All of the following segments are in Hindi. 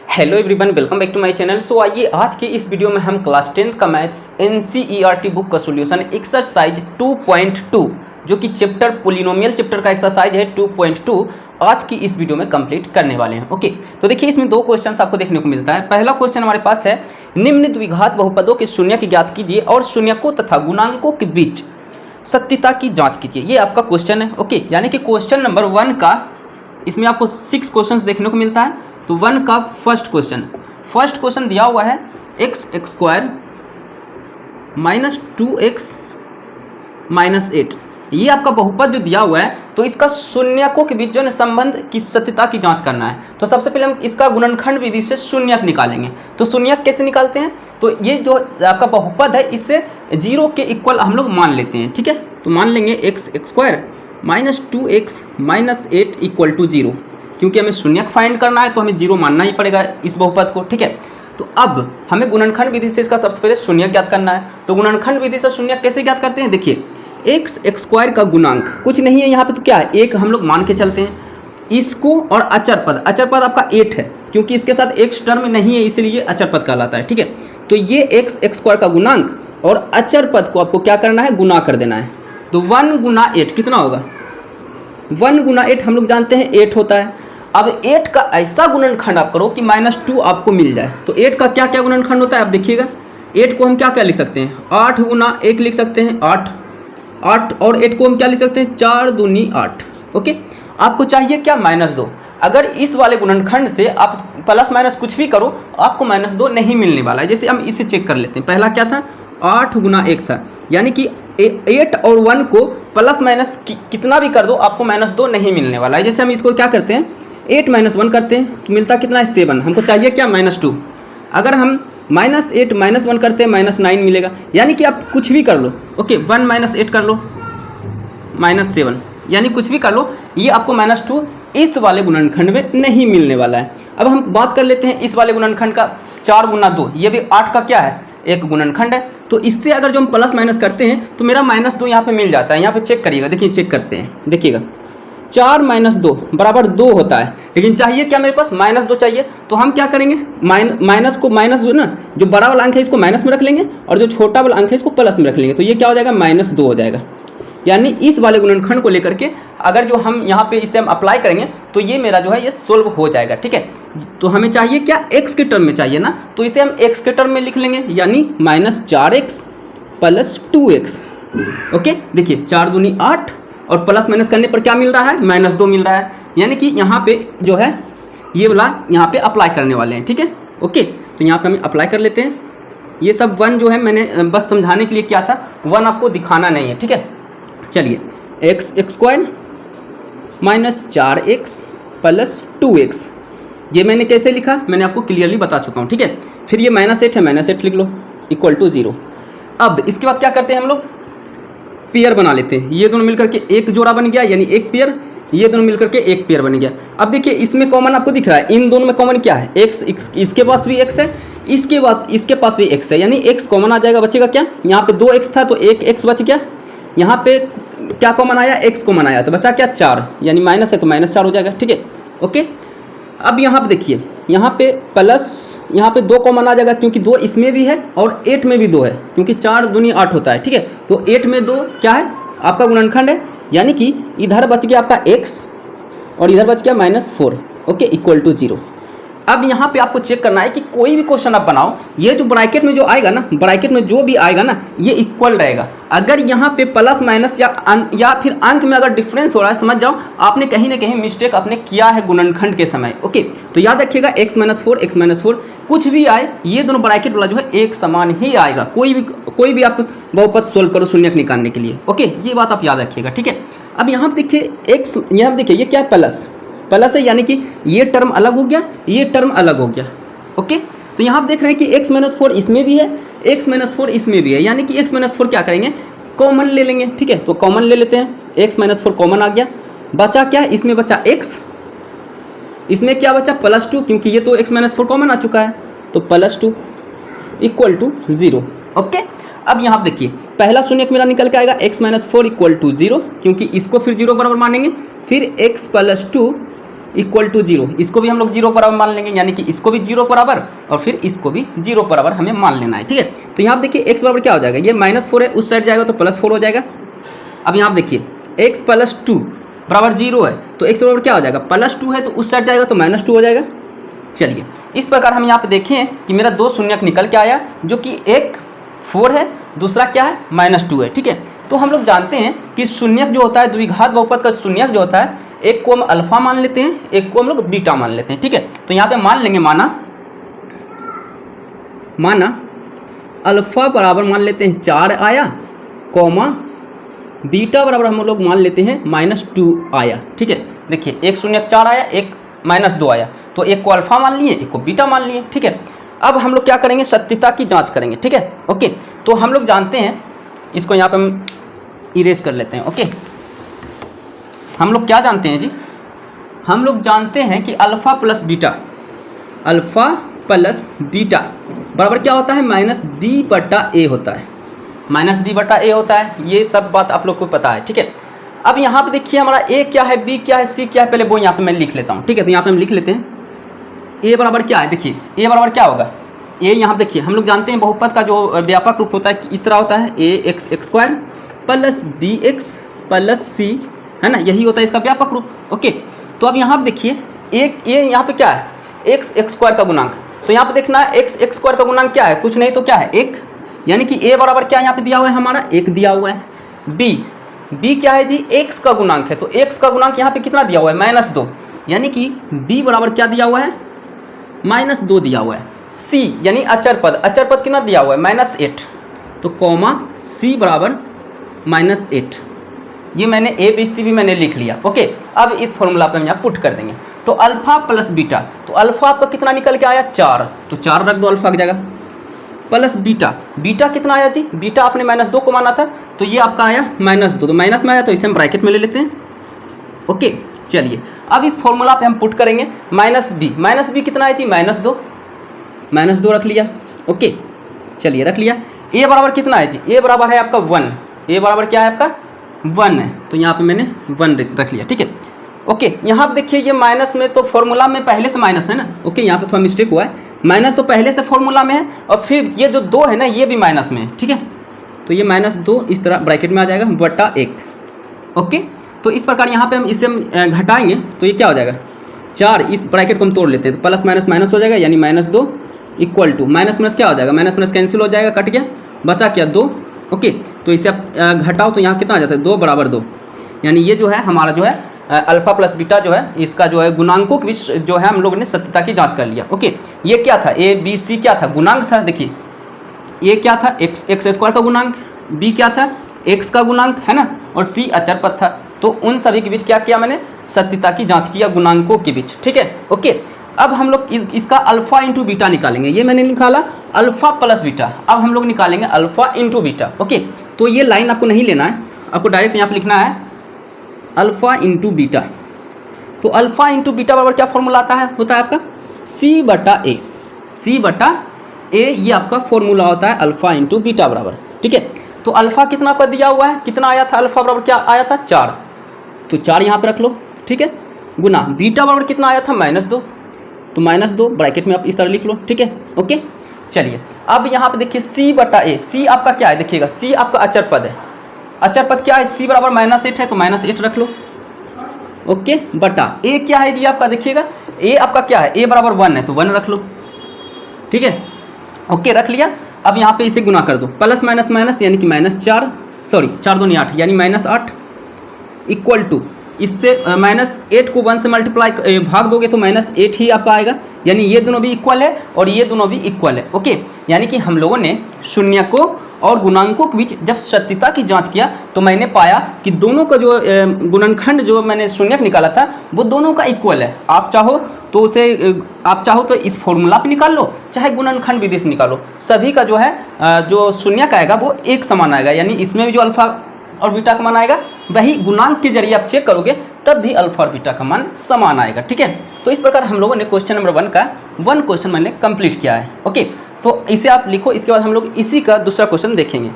Hello everyone, welcome back to my channel. So आइए आज के इस वीडियो में हम क्लास 10 का मैथ्स एनसीईआरटी बुक का सॉल्यूशन एक्सरसाइज 2.2 जो कि चैप्टर पोलिनोमियल चैप्टर का एक्सरसाइज है 2.2 आज की इस वीडियो में कंप्लीट करने वाले हैं। ओके, तो देखिए इसमें दो क्वेश्चन आपको देखने को मिलता है। पहला क्वेश्चन हमारे पास है, निम्न द्विघात बहुपदों के शून्य ज्ञात कीजिए और शून्यकों तथा गुणांकों के बीच सत्यता की जाँच कीजिए। ये आपका क्वेश्चन है। ओके, यानी कि क्वेश्चन नंबर 1 का इसमें आपको 6 क्वेश्चन देखने को मिलता है। तो 1 का फर्स्ट क्वेश्चन दिया हुआ है x square minus 2x minus 8। ये आपका बहुपद जो दिया हुआ है, तो इसका शून्यकों के बीच जो है संबंध की सत्यता की जांच करना है। तो सबसे पहले हम इसका गुणनखंड विधि से शून्यक निकालेंगे। तो शून्यक कैसे निकालते हैं, तो ये जो आपका बहुपद है इसे 0 के इक्वल हम लोग मान लेते हैं। ठीक है, तो मान लेंगे x square minus 2x minus 8 equal to 0। क्योंकि हमें शून्यक फाइंड करना है तो हमें 0 मानना ही पड़ेगा इस बहुपद को। ठीक है, तो अब हमें गुणनखंड विधि से इसका सबसे पहले शून्य ज्ञात करना है। तो गुणनखंड विधि से शून्य कैसे ज्ञात करते हैं, देखिए x स्क्वायर का गुणांक कुछ नहीं है यहाँ पे, तो क्या है, एक हम लोग मान के चलते हैं इसको। और अचर पद आपका 8 है, क्योंकि इसके साथ x टर्म नहीं है इसलिए ये अचर पद कहलाता है। ठीक है, तो ये x स्क्वायर का गुणांक और अचर पद को आपको क्या करना है, गुना कर देना है। तो 1 गुना 8 कितना होगा, 1 गुना 8 हम लोग जानते हैं 8 होता है। अब 8 का ऐसा गुणनखंड आप करो कि -2 आपको मिल जाए। तो 8 का क्या क्या गुणनखंड होता है आप देखिएगा। 8 को हम क्या क्या लिख सकते हैं, 8 गुना 1 लिख सकते हैं 8 और 8 को हम क्या लिख सकते हैं, 4 दूनी 8। ओके, आपको चाहिए क्या, -2। अगर इस वाले गुणनखंड से आप प्लस माइनस कुछ भी करो आपको -2 नहीं मिलने वाला है। जैसे हम इसे चेक कर लेते हैं। पहला क्या था, 8 गुना 1 था, यानी कि 8 और 1 को प्लस माइनस कितना भी कर दो आपको -2 नहीं मिलने वाला है। जैसे हम इसको क्या करते हैं, 8 - 1 करते हैं तो मिलता कितना है, 7। हमको चाहिए क्या, -2। अगर हम -8 - 1 करते हैं -9 मिलेगा। यानी कि आप कुछ भी कर लो। ओके, 1 - 8 कर लो -7, यानी कुछ भी कर लो, ये आपको -2 इस वाले गुणनखंड में नहीं मिलने वाला है। अब हम बात कर लेते हैं इस वाले गुणनखंड का, 4 गुना 2, ये भी 8 का क्या है, एक गुणनखंड है। तो इससे अगर जो हम प्लस माइनस करते हैं तो मेरा -2 यहाँ पे मिल जाता है। यहाँ पे चेक करिएगा, देखिए चेक करते हैं, देखिएगा 4 - 2 बराबर 2 होता है। लेकिन चाहिए क्या, मेरे पास -2 चाहिए। तो हम क्या करेंगे, माइनस को माइनस जो ना, जो बड़ा वाला अंक है इसको माइनस में रख लेंगे और जो छोटा वाला अंक है इसको प्लस में रख लेंगे। तो ये क्या हो जाएगा, -2 हो जाएगा। यानी इस वाले गुणनखंड को लेकर के अगर जो हम यहाँ पे इसे हम अप्लाई करेंगे तो ये मेरा जो है ये सोल्व हो जाएगा। ठीक है, तो हमें चाहिए क्या, x के टर्म में चाहिए ना, तो इसे हम x के टर्म में लिख लेंगे, यानी -4x + 2x। ओके, देखिए 4 दूनी 8 और प्लस माइनस करने पर क्या मिल रहा है, -2 मिल रहा है। यानी कि यहाँ पे जो है ये वाला यहाँ पे अप्लाई करने वाले हैं। ठीक है, ओके, तो यहाँ पे हम अप्लाई कर लेते हैं। ये सब 1 जो है मैंने बस समझाने के लिए किया था, 1 आपको दिखाना नहीं है। ठीक है, चलिए x स्क्वायर -4x + 2x, ये मैंने कैसे लिखा मैंने आपको क्लियरली बता चुका हूँ। ठीक है, फिर ये -8 है, -8 लिख लो इक्वल टू 0। अब इसके बाद क्या करते हैं, हम लोग पेयर बना लेते हैं। ये दोनों मिलकर के एक जोड़ा बन गया, यानी एक पेयर, ये दोनों मिलकर के एक पेयर बन गया। अब देखिए इसमें कॉमन आपको दिख रहा है, इन दोनों में कॉमन क्या है, x, इसके पास भी x है, इसके बाद इसके पास भी x है, यानी x कॉमन आ जाएगा। बचेगा क्या, यहाँ पे 2x था तो एक x बच गया। यहाँ पे क्या कॉमन आया, x कॉमन आया, तो बचा क्या, 4, यानी माइनस है तो -4 हो जाएगा। ठीक है, ओके। अब यहाँ पे देखिए, यहाँ पे प्लस, यहाँ पे 2 कॉमन आ जाएगा क्योंकि 2 इसमें भी है और 8 में भी 2 है, क्योंकि 4 दूनी 8 होता है। ठीक है, तो 8 में 2 क्या है, आपका गुणनखंड है। यानी कि इधर बच गया आपका x और इधर बच गया -4। Okay, equal to 0। अब यहाँ पे आपको चेक करना है कि कोई भी क्वेश्चन आप बनाओ, ये जो ब्रैकेट में जो आएगा ना, ब्रैकेट में जो भी आएगा ना, ये इक्वल रहेगा। अगर यहाँ पे प्लस माइनस या फिर अंक में अगर डिफरेंस हो रहा है, समझ जाओ आपने कहीं ना कहीं मिस्टेक अपने किया है गुणनखंड के समय। ओके, तो याद रखिएगा x - 4 कुछ भी आए, ये दोनों ब्रैकेट वाला जो है एक समान ही आएगा। कोई भी आप बहुपद सोल्व करो शून्यक निकालने के लिए। ओके, ये बात आप याद रखिएगा। ठीक है, अब यहाँ पे देखिए x, यहाँ पे देखिए ये क्या है, प्लस है, यानी कि ये टर्म अलग हो गया, ये टर्म अलग हो गया। ओके, तो यहाँ आप देख रहे हैं कि x - 4 इसमें भी है, x - 4 इसमें भी है, यानी कि x - 4 क्या करेंगे, कॉमन ले लेंगे। ठीक है, तो कॉमन ले लेते हैं, x - 4 कॉमन आ गया। बचा क्या, इसमें बचा x, इसमें क्या बचा, +2, क्योंकि ये तो x - 4 कॉमन आ चुका है, तो +2 इक्वल टू 0। ओके, अब यहाँ देखिए पहला शून्यक मेरा निकल के आएगा, x - 4 इक्वल टू 0, क्योंकि इसको फिर 0 बराबर मानेंगे। फिर x + 2 इक्वल टू 0, इसको भी हम लोग 0 बराबर मान लेंगे, यानी कि इसको भी 0 बराबर और फिर इसको भी 0 बराबर हमें मान लेना है, ठीक है। तो यहाँ देखिए x बराबर क्या हो जाएगा, ये -4 है, उस साइड जाएगा तो +4 हो जाएगा। अब यहाँ देखिए x + 2 बराबर 0 है, तो x बराबर क्या हो जाएगा, +2 है तो उस साइड जाएगा तो -2 हो जाएगा। चलिए इस प्रकार हम यहाँ पे देखें कि मेरा 2 शून्यक निकल के आया, जो कि एक 4 है, दूसरा क्या है -2 है, ठीक है। तो हम लोग जानते हैं कि शून्यक जो होता है, द्विघात बहुपद का शून्यक जो होता है, एक को हम अल्फा मान लेते हैं, एक को हम लोग बीटा मान लेते हैं, ठीक है। तो यहाँ पे मान लेंगे, माना अल्फा बराबर मान लेते हैं 4 आया, कॉमा बीटा बराबर हम लोग मान लेते हैं -2 आया, ठीक है। देखिए एक शून्यक 4 आया, एक -2 आया, तो एक को अल्फा मान लिए, एक को बीटा मान लिए, ठीक है। अब हम लोग क्या करेंगे, सत्यता की जांच करेंगे, ठीक है, ओके। तो हम लोग जानते हैं, इसको यहाँ पे हम इरेज कर लेते हैं, ओके। हम लोग क्या जानते हैं जी, हम लोग जानते हैं कि अल्फा प्लस बीटा बराबर क्या होता है, -b/a होता है, -b/a होता है। ये सब बात आप लोग को पता है, ठीक है। अब यहाँ पे देखिए हमारा a क्या है, b क्या है, c क्या है, पहले वो यहाँ पे मैं लिख लेता हूँ, ठीक है। तो यहाँ पे हम लिख लेते हैं a बराबर क्या है, देखिए a बराबर क्या होगा, a यहाँ देखिए हम लोग जानते हैं बहुपद का जो व्यापक रूप होता है इस तरह होता है, ax² + bx + c, है ना, यही होता है इसका व्यापक रूप, ओके। तो अब यहाँ पे देखिए एक a यहाँ पे क्या है, x² का गुणांक, तो यहाँ पे देखना है x² का गुणांक क्या है, कुछ नहीं तो क्या है 1, यानी कि a बराबर क्या यहाँ पे दिया हुआ है, हमारा 1 दिया हुआ है। b क्या है जी, x का गुणांक है, तो x का गुणांक यहाँ पे कितना दिया हुआ है, -2, यानी कि b बराबर क्या दिया हुआ है, -2 दिया हुआ है। c यानी अचर पद कितना दिया हुआ है, -8, तो कॉमा c बराबर -8, ये मैंने a b c भी मैंने लिख लिया, ओके। अब इस फॉर्मूला पे हम यहाँ पुट कर देंगे, तो अल्फा प्लस बीटा, तो अल्फा आपका कितना निकल के आया 4, तो 4 रख दो अल्फा की जगह, प्लस बीटा कितना आया जी, बीटा आपने -2 को माना था, तो ये आपका आया -2, तो माइनस में आया तो इसे हम ब्रैकेट में ले लेते हैं, ओके। चलिए अब इस फॉर्मूला पे हम पुट करेंगे -b कितना है जी, -2 रख लिया, ओके। चलिए रख लिया। a बराबर कितना है जी, a बराबर है आपका 1, a बराबर क्या है आपका 1 है, तो यहाँ पे मैंने 1 रख लिया, ठीक है, ओके। यहाँ पे देखिए ये माइनस में तो फॉर्मूला में पहले से माइनस है ना, ओके, यहाँ पे थोड़ा मिस्टेक हुआ है, माइनस तो पहले से फॉर्मूला में है, और फिर ये जो 2 है ना ये भी माइनस में है, ठीक है। तो ये -2 इस तरह ब्रैकेट में आ जाएगा /1, ओके। तो इस प्रकार यहाँ पे हम इसे घटाएंगे तो ये क्या हो जाएगा 4, इस ब्रैकेट को हम तोड़ लेते हैं, तो प्लस माइनस हो जाएगा, यानी -2 इक्वल टू माइनस क्या हो जाएगा, माइनस कैंसिल हो जाएगा, कट गया, बचा क्या 2, ओके। तो इसे आप घटाओ तो यहाँ कितना आ जाता है 2 बराबर 2, यानी ये जो है हमारा जो है अल्फा प्लस बीटा जो है इसका जो है गुणांकों के बीच जो है हम लोगों ने सत्यता की जांच कर लिया, ओके। ये क्या था, a b c क्या था, गुणांक था, देखिए ये क्या था x² का गुणांक, b क्या था x का गुणांक, है ना, और c अचर पद था। तो उन सभी के बीच क्या किया मैंने, सत्यता की जांच किया गुणांकों के बीच, ठीक है, ओके। अब हम लोग इसका अल्फा इंटू बीटा निकालेंगे, ये मैंने निकाला अल्फा प्लस बीटा, अब हम लोग निकालेंगे अल्फा इंटू बीटा, ओके। तो ये लाइन आपको नहीं लेना है, आपको डायरेक्ट यहाँ पर लिखना है अल्फा इंटू बीटा। तो अल्फा इंटू बीटा बराबर क्या फॉर्मूला होता है आपका C/A, ये आपका फॉर्मूला होता है अल्फा इंटू बीटा बराबर, ठीक है। तो अल्फा कितना पर दिया हुआ है, कितना आया था, अल्फा बराबर क्या आया था 4, तो 4 यहाँ पे रख लो, ठीक है, गुना बीटा बराबर कितना आया था -2, तो -2 ब्रैकेट में आप इस तरह लिख लो, ठीक है, ओके। चलिए अब यहाँ पे देखिए C/A, C आपका क्या है, देखिएगा C आपका अचर पद है, अचर पद क्या है, C बराबर -8 है, तो -8 रख लो, ओके, बटा A क्या है जी आपका, देखिएगा A आपका क्या है, A बराबर 1 है, तो 1 रख लो, ठीक है, ओके, रख लिया। अब यहाँ पे इसे गुना कर दो, प्लस माइनस यानी कि -4, सॉरी 4 दूनी 8, यानी -8 इक्वल टू, इससे -8 को 1 से मल्टीप्लाई भाग दोगे तो -8 ही आपका आएगा, यानी ये दोनों भी इक्वल है और ये दोनों भी इक्वल है, ओके। यानी कि हम लोगों ने शून्यकों और गुणांकों के बीच जब सत्यता की जांच किया तो मैंने पाया कि दोनों का जो गुणनखंड जो मैंने शून्यक निकाला था वो दोनों का इक्वल है। आप चाहो तो इस फॉर्मूला पे निकाल लो, चाहे गुणनखंड विधि से निकालो, सभी का जो है जो शून्यक आएगा वो एक समान आएगा, यानी इसमें भी जो अल्फा और बीटा का मान आएगा वही गुणांक के जरिए आप चेक करोगे तब भी अल्फा और बीटा का मान समान आएगा, ठीक है। तो इस प्रकार हम लोगों ने क्वेश्चन नंबर 1 का 1 क्वेश्चन मैंने कंप्लीट किया है, ओके। तो इसे आप लिखो, इसके बाद हम लोग इसी का दूसरा क्वेश्चन देखेंगे।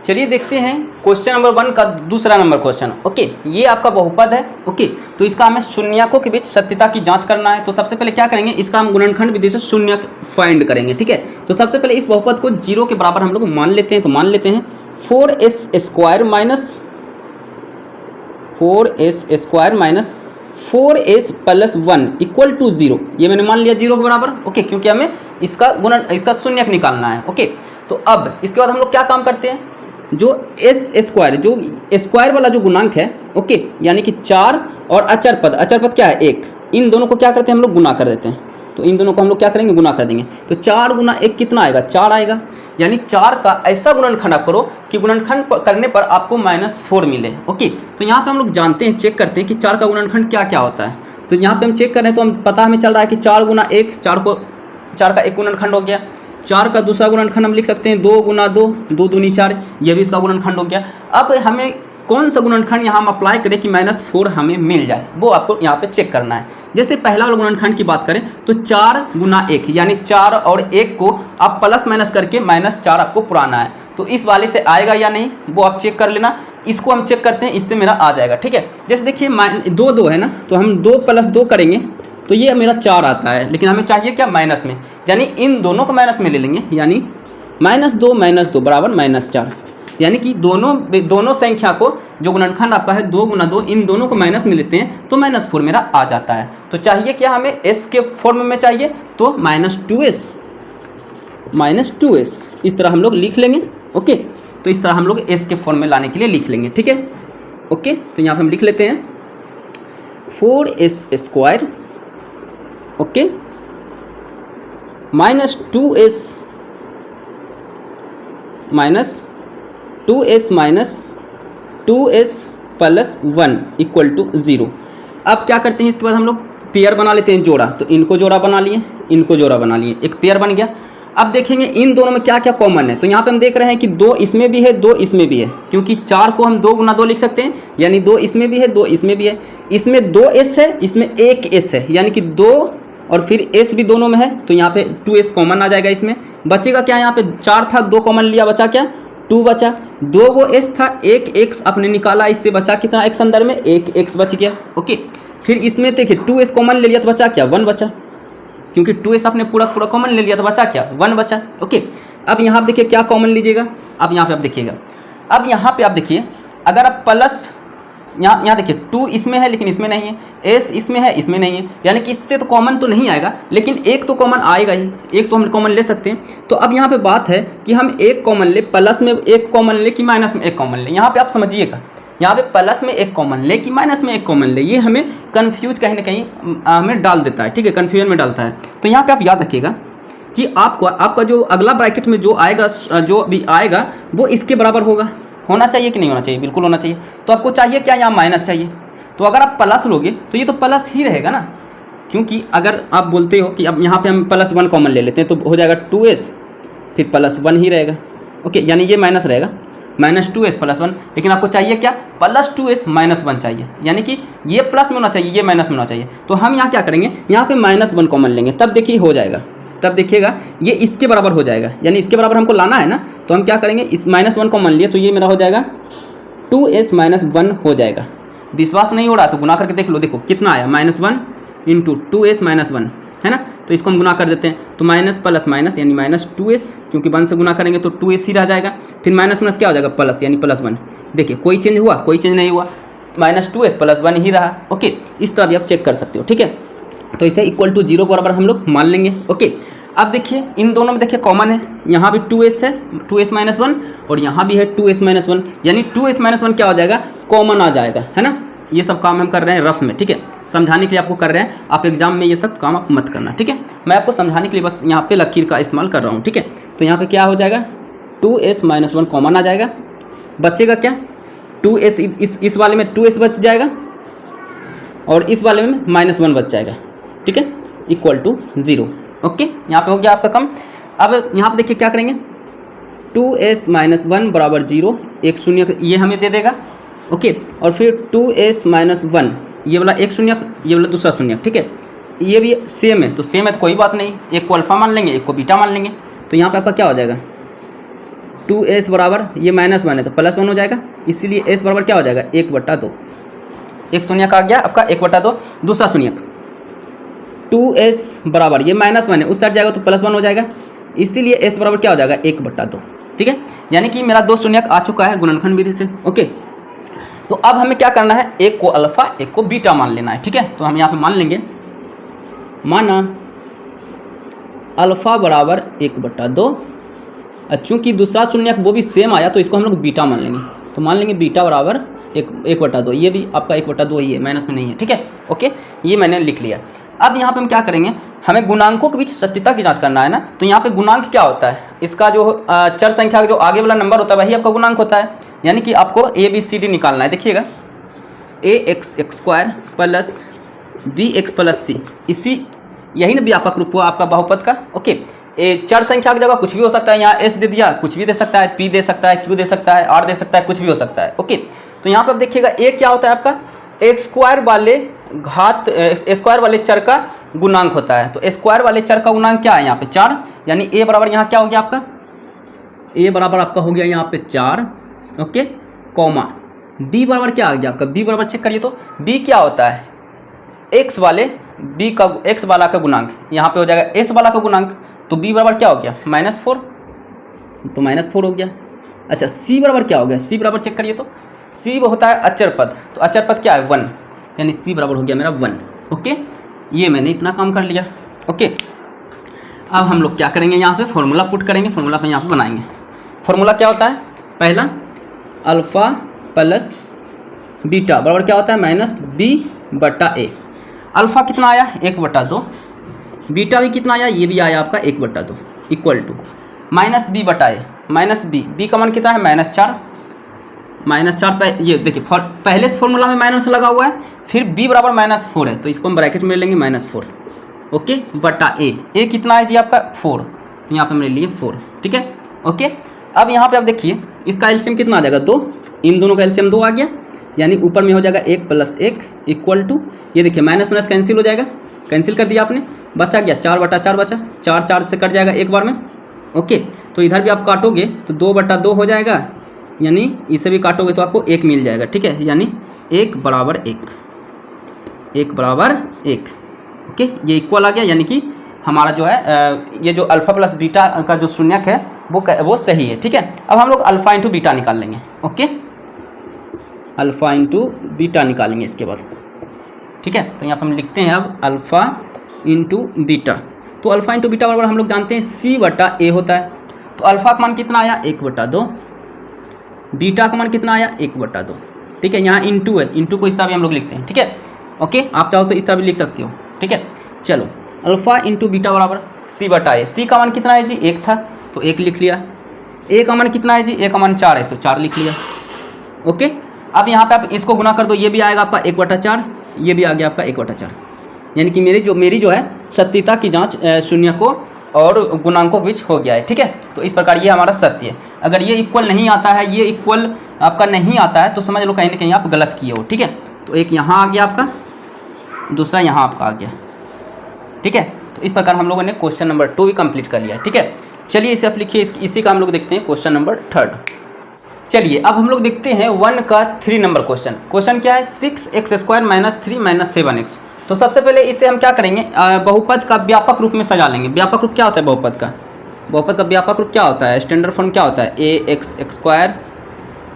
चलिए देखते हैं क्वेश्चन नंबर 1 का दूसरा नंबर क्वेश्चन। ओके, ये आपका बहुपद है। ओके, तो इसका हमें शून्यकों के बीच सत्यता की जांच करना है। तो सबसे पहले क्या करेंगे, इसका हम गुणनखंड विधि से शून्यक फाइंड करेंगे। ठीक है, तो सबसे पहले इस बहुपद को 0 के बराबर हम लोग मान लेते हैं। तो मान लेते हैं 4s² minus 4s plus 1 equal to 0। ये मैंने मान लिया 0 के बराबर। ओके, क्योंकि हमें इसका शून्यक निकालना है। ओके, तो अब इसके बाद हम लोग क्या काम करते हैं, जो s² जो स्क्वायर वाला जो गुणांक है, ओके, यानी कि 4 और अचर पद क्या है 1, इन दोनों को क्या करते हैं हम लोग गुना कर देते हैं। तो इन दोनों को हम लोग क्या करेंगे, गुना कर देंगे। तो 4 गुना 1 कितना आएगा, 4 आएगा। यानी 4 का ऐसा गुणनखंड आप करो कि गुणनखंड करने पर आपको -4 मिले। ओके, तो यहाँ पे हम लोग जानते हैं, चेक करते हैं कि 4 का गुणनखंड क्या क्या होता है। तो यहाँ पे हम चेक कर रहे हैं, तो हम पता हमें चल रहा है कि 4 गुना 1, 4 का एक गुणनखंड हो गया। 4 का दूसरा गुणनखंड हम लिख सकते हैं 2 गुना 2, 2 दूनी 4, ये भी इसका गुणनखंड हो गया। अब हमें कौन सा गुणनखंड यहाँ हम अप्लाई करें कि -4 हमें मिल जाए, वो आपको यहाँ पे चेक करना है। जैसे पहला वाला गुणनखंड की बात करें तो 4 गुना 1, यानी 4 और 1 को आप प्लस माइनस करके -4 आपको पुराना है। तो इस वाले से आएगा या नहीं वो आप चेक कर लेना। इसको हम चेक करते हैं, इससे मेरा आ जाएगा। ठीक है, जैसे देखिए 2 है ना, तो हम 2 + 2 करेंगे तो ये मेरा 4 आता है, लेकिन हमें चाहिए क्या, माइनस में, यानी इन दोनों को माइनस में ले लेंगे। यानी -2 बराबर -4, यानी कि दोनों संख्या को जो गुणनखंड आपका है 2 गुना 2, इन दोनों को माइनस में लेते हैं तो -4 मेरा आ जाता है। तो चाहिए क्या हमें, s के फॉर्म में चाहिए, तो -2s इस तरह हम लोग लिख लेंगे। ओके, तो इस तरह हम लोग s के फॉर्म में लाने के लिए लिख लेंगे। ठीक है, ओके, तो यहाँ पर हम लिख लेते हैं 4s², okay, -2s plus 1 equal to 0। अब क्या करते हैं, इसके बाद हम लोग पेयर बना लेते हैं, जोड़ा। तो इनको जोड़ा बना लिए, इनको जोड़ा बना लिए, एक पेयर बन गया। अब देखेंगे इन दोनों में क्या क्या कॉमन है। तो यहाँ पे हम देख रहे हैं कि 2 इसमें भी है, 2 इसमें भी है, क्योंकि 4 को हम 2 गुना 2 लिख सकते हैं, यानी 2 इसमें भी है, 2 इसमें भी है। इसमें 2s है, इसमें 1s है, यानी कि 2 और फिर s भी दोनों में है, तो यहाँ पे 2s कॉमन आ जाएगा। इसमें बचेगा क्या, यहाँ पे 4 था, 2 कॉमन लिया, बचा क्या, 2 बचा। 2 वो s था, 1 x आपने निकाला, इससे बचा कितना x अंदर में, 1 x बच गया। ओके, फिर इसमें देखिए 2s कॉमन ले लिया तो बचा क्या, 1 बचा, क्योंकि 2s आपने पूरा कॉमन ले लिया तो बचा क्या, 1 बचा। ओके, अब यहाँ देखिए क्या कॉमन लीजिएगा। अब यहाँ पे आप देखिएगा, अब यहाँ पे आप देखिए, अगर आप प्लस यहाँ देखिए 2 इसमें है लेकिन इसमें नहीं है, s इसमें है इसमें नहीं है, यानी कि इससे तो कॉमन तो नहीं आएगा, लेकिन एक तो कॉमन आएगा ही, एक तो हम कॉमन ले सकते हैं। तो अब यहाँ पे बात है कि हम एक कॉमन ले, प्लस में एक कॉमन ले कि माइनस में एक कॉमन ले। यहाँ पे आप समझिएगा, यहाँ पे प्लस में एक कॉमन ले कि माइनस में एक कॉमन ले, ये हमें कन्फ्यूज कहीं ना कहीं हमें डाल देता है। ठीक है, कन्फ्यूजन में डालता है। तो यहाँ पर आप याद रखिएगा कि आपका जो अगला ब्रैकेट में जो आएगा, जो भी आएगा वो इसके बराबर होना चाहिए कि नहीं होना चाहिए, बिल्कुल होना चाहिए। तो आपको चाहिए क्या, यहाँ माइनस चाहिए। तो अगर आप प्लस लोगे तो ये तो प्लस ही रहेगा ना, क्योंकि अगर आप बोलते हो कि अब यहाँ पे हम +1 कॉमन ले लेते हैं तो हो जाएगा 2s, फिर +1 ही रहेगा। ओके, यानी ये माइनस रहेगा, -2s + 1, लेकिन आपको चाहिए क्या, +2s -1 चाहिए, यानी कि ये प्लस में होना चाहिए, ये माइनस में होना चाहिए। तो हम यहाँ क्या करेंगे, यहाँ पे -1 कॉमन लेंगे, तब देखिए हो जाएगा, तब देखिएगा ये इसके बराबर हो जाएगा, यानी इसके बराबर हमको लाना है ना। तो हम क्या करेंगे, इस -1 को मान लिए तो ये मेरा हो जाएगा 2s - 1 हो जाएगा। विश्वास नहीं हो रहा तो गुना करके देख लो, देखो कितना आया, -1 × 2s - 1 है ना। तो इसको हम गुना कर देते हैं, तो माइनस प्लस माइनस यानी -2s, क्योंकि 1 से गुना करेंगे तो 2s ही रह जाएगा, फिर माइनस माइनस क्या हो जाएगा, प्लस, यानी +1। देखिए कोई चेंज हुआ, कोई चेंज नहीं हुआ, -2s + 1 ही रहा। ओके, इस तरह भी आप चेक कर सकते हो। ठीक है, तो इसे इक्वल टू 0 बराबर हम लोग मान लेंगे। ओके, अब देखिए इन दोनों में देखिए कॉमन है, यहाँ भी 2s है, 2s - 1, और यहाँ भी है 2s - 1, यानी 2s - 1 क्या हो जाएगा, कॉमन आ जाएगा, है ना। ये सब काम हम कर रहे हैं रफ में, ठीक है, समझाने के लिए आपको कर रहे हैं, आप एग्जाम में ये सब काम आप मत करना, ठीक है। मैं आपको समझाने के लिए बस यहाँ पे लकीर का इस्तेमाल कर रहा हूँ, ठीक है। तो यहाँ पे क्या हो जाएगा, 2s - 1 कॉमन आ जाएगा, बचेगा क्या, 2s, इस वाले में 2s बच जाएगा और इस वाले में -1 बच जाएगा, ठीक है, इक्वल टू 0। ओके, यहाँ पे हो गया आपका कम। अब यहाँ पे देखिए क्या करेंगे, 2s - 1 बराबर 0, एक शून्य ये हमें दे देगा। ओके, और फिर 2s - 1, ये वाला एक शून्य, ये वाला दूसरा शून्य, ठीक है, ये भी सेम है, तो सेम है तो कोई बात नहीं, एक को अल्फा मान लेंगे, एक को बीटा मान लेंगे। तो यहाँ पे आपका क्या हो जाएगा, 2s बराबर ये -1 है तो +1 हो जाएगा, इसीलिए s बराबर क्या हो जाएगा 1/2। एक शून्यक आ गया आपका 1/2। दूसरा शून्यक 2s बराबर ये -1 है, उस साइड जाएगा तो +1 हो जाएगा, इसीलिए s बराबर क्या हो जाएगा 1/2। ठीक है, यानी कि मेरा 2 शून्यक आ चुका है गुणनखंड विधि से। ओके, तो अब हमें क्या करना है, एक को अल्फा एक को बीटा मान लेना है। ठीक है, तो हम यहाँ पे मान लेंगे, माना अल्फा बराबर 1/2। चूँकि दूसरा शून्यक वो भी सेम आया तो इसको हम लोग बीटा मान लेंगे, तो मान लेंगे बीटा बराबर 1/2। ये भी आपका 1/2 ही है, माइनस में नहीं है। ठीक है, ओके, ये मैंने लिख लिया। अब यहाँ पे हम क्या करेंगे, हमें गुणांकों के बीच सत्यता की जांच करना है ना, तो यहाँ पे गुणांक क्या होता है, इसका जो चर संख्या जो आगे वाला नंबर होता है वही आपका गुणांक होता है। यानी कि आपको ABCD निकालना है। देखिएगा, ax² plus bx plus c, इसी यही ना व्यापक रूप हुआ आपका बहुपद का। ओके, चर संख्या की जगह कुछ भी हो सकता है, यहाँ s दे दिया, कुछ भी दे सकता है, p दे सकता है, q दे सकता है, r दे सकता है, कुछ भी हो सकता है। ओके, तो यहाँ पर आप देखिएगा a क्या होता है आपका x² वाले घात स्क्वायर वाले चर का गुणांक होता है। तो स्क्वायर वाले चर का गुणांक क्या है यहाँ पे 4, यानी a बराबर यहाँ क्या हो गया आपका, a बराबर आपका हो गया यहाँ पे 4। ओके, कॉमा b बराबर क्या आ गया आपका, b बराबर चेक करिए तो b क्या होता है x वाले b का x वाला का गुणांक, यहाँ पे हो जाएगा s वाला का गुणांक, तो b बराबर क्या हो गया -4, तो -4 हो गया। अच्छा, c बराबर क्या हो गया, c बराबर चेक करिए तो c होता है अचर पद, तो अचर पद क्या है 1, यानी c बराबर हो गया मेरा 1। ओके, ये मैंने इतना काम कर लिया। ओके, अब हम लोग क्या करेंगे, यहाँ पे फॉर्मूला पुट करेंगे, फॉर्मूला पे यहाँ पे बनाएंगे। फॉर्मूला क्या होता है, पहला अल्फ़ा प्लस बीटा बराबर क्या होता है -b/a। अल्फ़ा कितना आया 1/2, बीटा भी कितना आया, ये भी आया आपका 1/2, इक्वल टू -b/a, -b का मान कितना है -4, -4 पे ये देखिए पहले से फॉर्मूला में माइनस लगा हुआ है, फिर b बराबर -4 है, तो इसको हम ब्रैकेट में लेंगे -4। ओके, बटा a कितना है जी आपका 4, तो यहाँ पे हमने लिए 4। ठीक है, ओके, अब यहाँ पे आप देखिए इसका एलसीएम कितना आ जाएगा 2, इन दोनों का एलसीएम 2 आ गया, यानी ऊपर में हो जाएगा 1 + 1 इक्वल टू, ये देखिए माइनस माइनस कैंसिल हो जाएगा, कैंसिल कर दिया आपने, बचा गया 4/4 बचा, 4 से कट जाएगा एक बार में। ओके, तो इधर भी आप काटोगे तो 2/2 हो जाएगा, यानी इसे भी काटोगे तो आपको 1 मिल जाएगा। ठीक है, यानी 1 बराबर 1, 1 बराबर 1। ओके, ये इक्वल आ गया, यानी कि हमारा जो है ये जो अल्फ़ा प्लस बीटा का जो शून्यक है वो सही है। ठीक है, अब हम लोग अल्फ़ा इंटू बीटा निकाल लेंगे। ओके, अल्फ़ा इंटू बीटा निकालेंगे इसके बाद। ठीक है, तो यहाँ पर हम लिखते हैं अब अल्फ़ा इंटू बीटा, तो अल्फ़ा इंटू बीटा बराबर हम लोग जानते हैं c/a होता है, तो अल्फ़ा का मान कितना आया 1/2, बीटा का मान कितना आया 1/2। ठीक है, यहाँ इंटू है, इंटू को इस तरह भी हम लोग लिखते हैं। ठीक है, ओके, आप चाहो तो इस तरह भी लिख सकते हो। ठीक है, चलो अल्फ़ा इंटू बीटा बराबर c/a, c का मान कितना है जी 1 था, तो 1 लिख लिया, a का मान कितना है जी, a का मान 4 है, तो 4 लिख लिया। ओके, अब यहाँ पे आप इसको गुना कर दो, ये भी आएगा आपका 1/4, ये भी आ गया आपका 1/4, यानी कि मेरी जो है सत्यता की जांच शून्यकों और गुणांकों के बीच हो गया है। ठीक है, तो इस प्रकार ये हमारा सत्य है। अगर ये इक्वल नहीं आता है, ये इक्वल आपका नहीं आता है, तो समझ लो कहीं ना कहीं आप गलत किए हो। ठीक है, तो एक यहाँ आ गया आपका, दूसरा यहाँ आपका आ गया। ठीक है, तो इस प्रकार हम लोगों ने क्वेश्चन नंबर 2 भी कंप्लीट कर लिया। ठीक है, चलिए इसे आप लिखिए, इसी का हम लोग देखते हैं क्वेश्चन नंबर 3। चलिए अब हम लोग देखते हैं 1 का 3 नंबर क्वेश्चन। क्वेश्चन क्या है 6x² - 3 - 7x। तो सबसे पहले इसे हम क्या करेंगे, बहुपद का व्यापक रूप में सजा लेंगे। व्यापक रूप क्या होता है बहुपद का, बहुपद का व्यापक रूप क्या होता है, स्टैंडर्ड फॉर्म क्या होता है ax²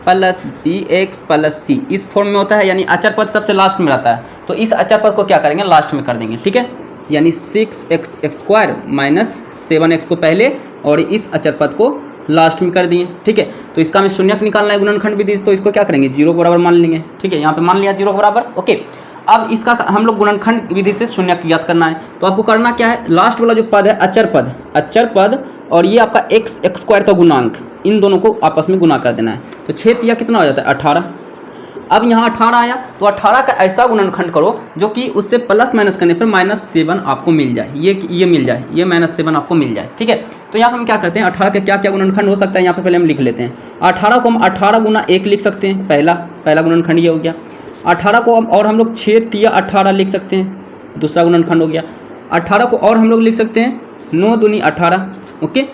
plus bx plus c, इस फॉर्म में होता है, यानी अचर पद सबसे लास्ट में रहता है, तो इस अचर पद को क्या करेंगे लास्ट में कर देंगे। ठीक है, यानी 6x² - 7x को पहले और इस अचर पद को लास्ट में कर दिए। ठीक है, तो इसका हमें शून्यक निकालना है गुणनखंड विधि से, तो इसको क्या करेंगे 0 बराबर मान लेंगे। ठीक है, यहाँ पे मान लिया 0 बराबर। ओके, अब इसका हम लोग गुणनखंड विधि से शून्यक ज्ञात करना है, तो आपको करना क्या है, लास्ट वाला जो पद है अचर पद और ये आपका x² का गुणांक, इन दोनों को आपस में गुना कर देना है, तो छेद या कितना हो जाता है 18। अब यहाँ 18 आया, तो 18 का ऐसा गुणनखंड करो जो कि उससे प्लस माइनस करने पर -7 आपको मिल जाए, ये मिल जाए, ये -7 आपको मिल जाए। ठीक है, तो यहाँ हम क्या करते हैं 18 का क्या क्या गुणनखंड हो सकता है, यहाँ पे पहले हम लिख लेते हैं। 18 को हम 18 गुना 1 लिख सकते हैं, पहला गुणनखंड ये हो गया। 18 को और हम लोग छेद या 18 लिख सकते हैं, दूसरा गुणनखंड हो गया। 18 को और हम लोग लिख सकते हैं 9 दूनी 18। ओके,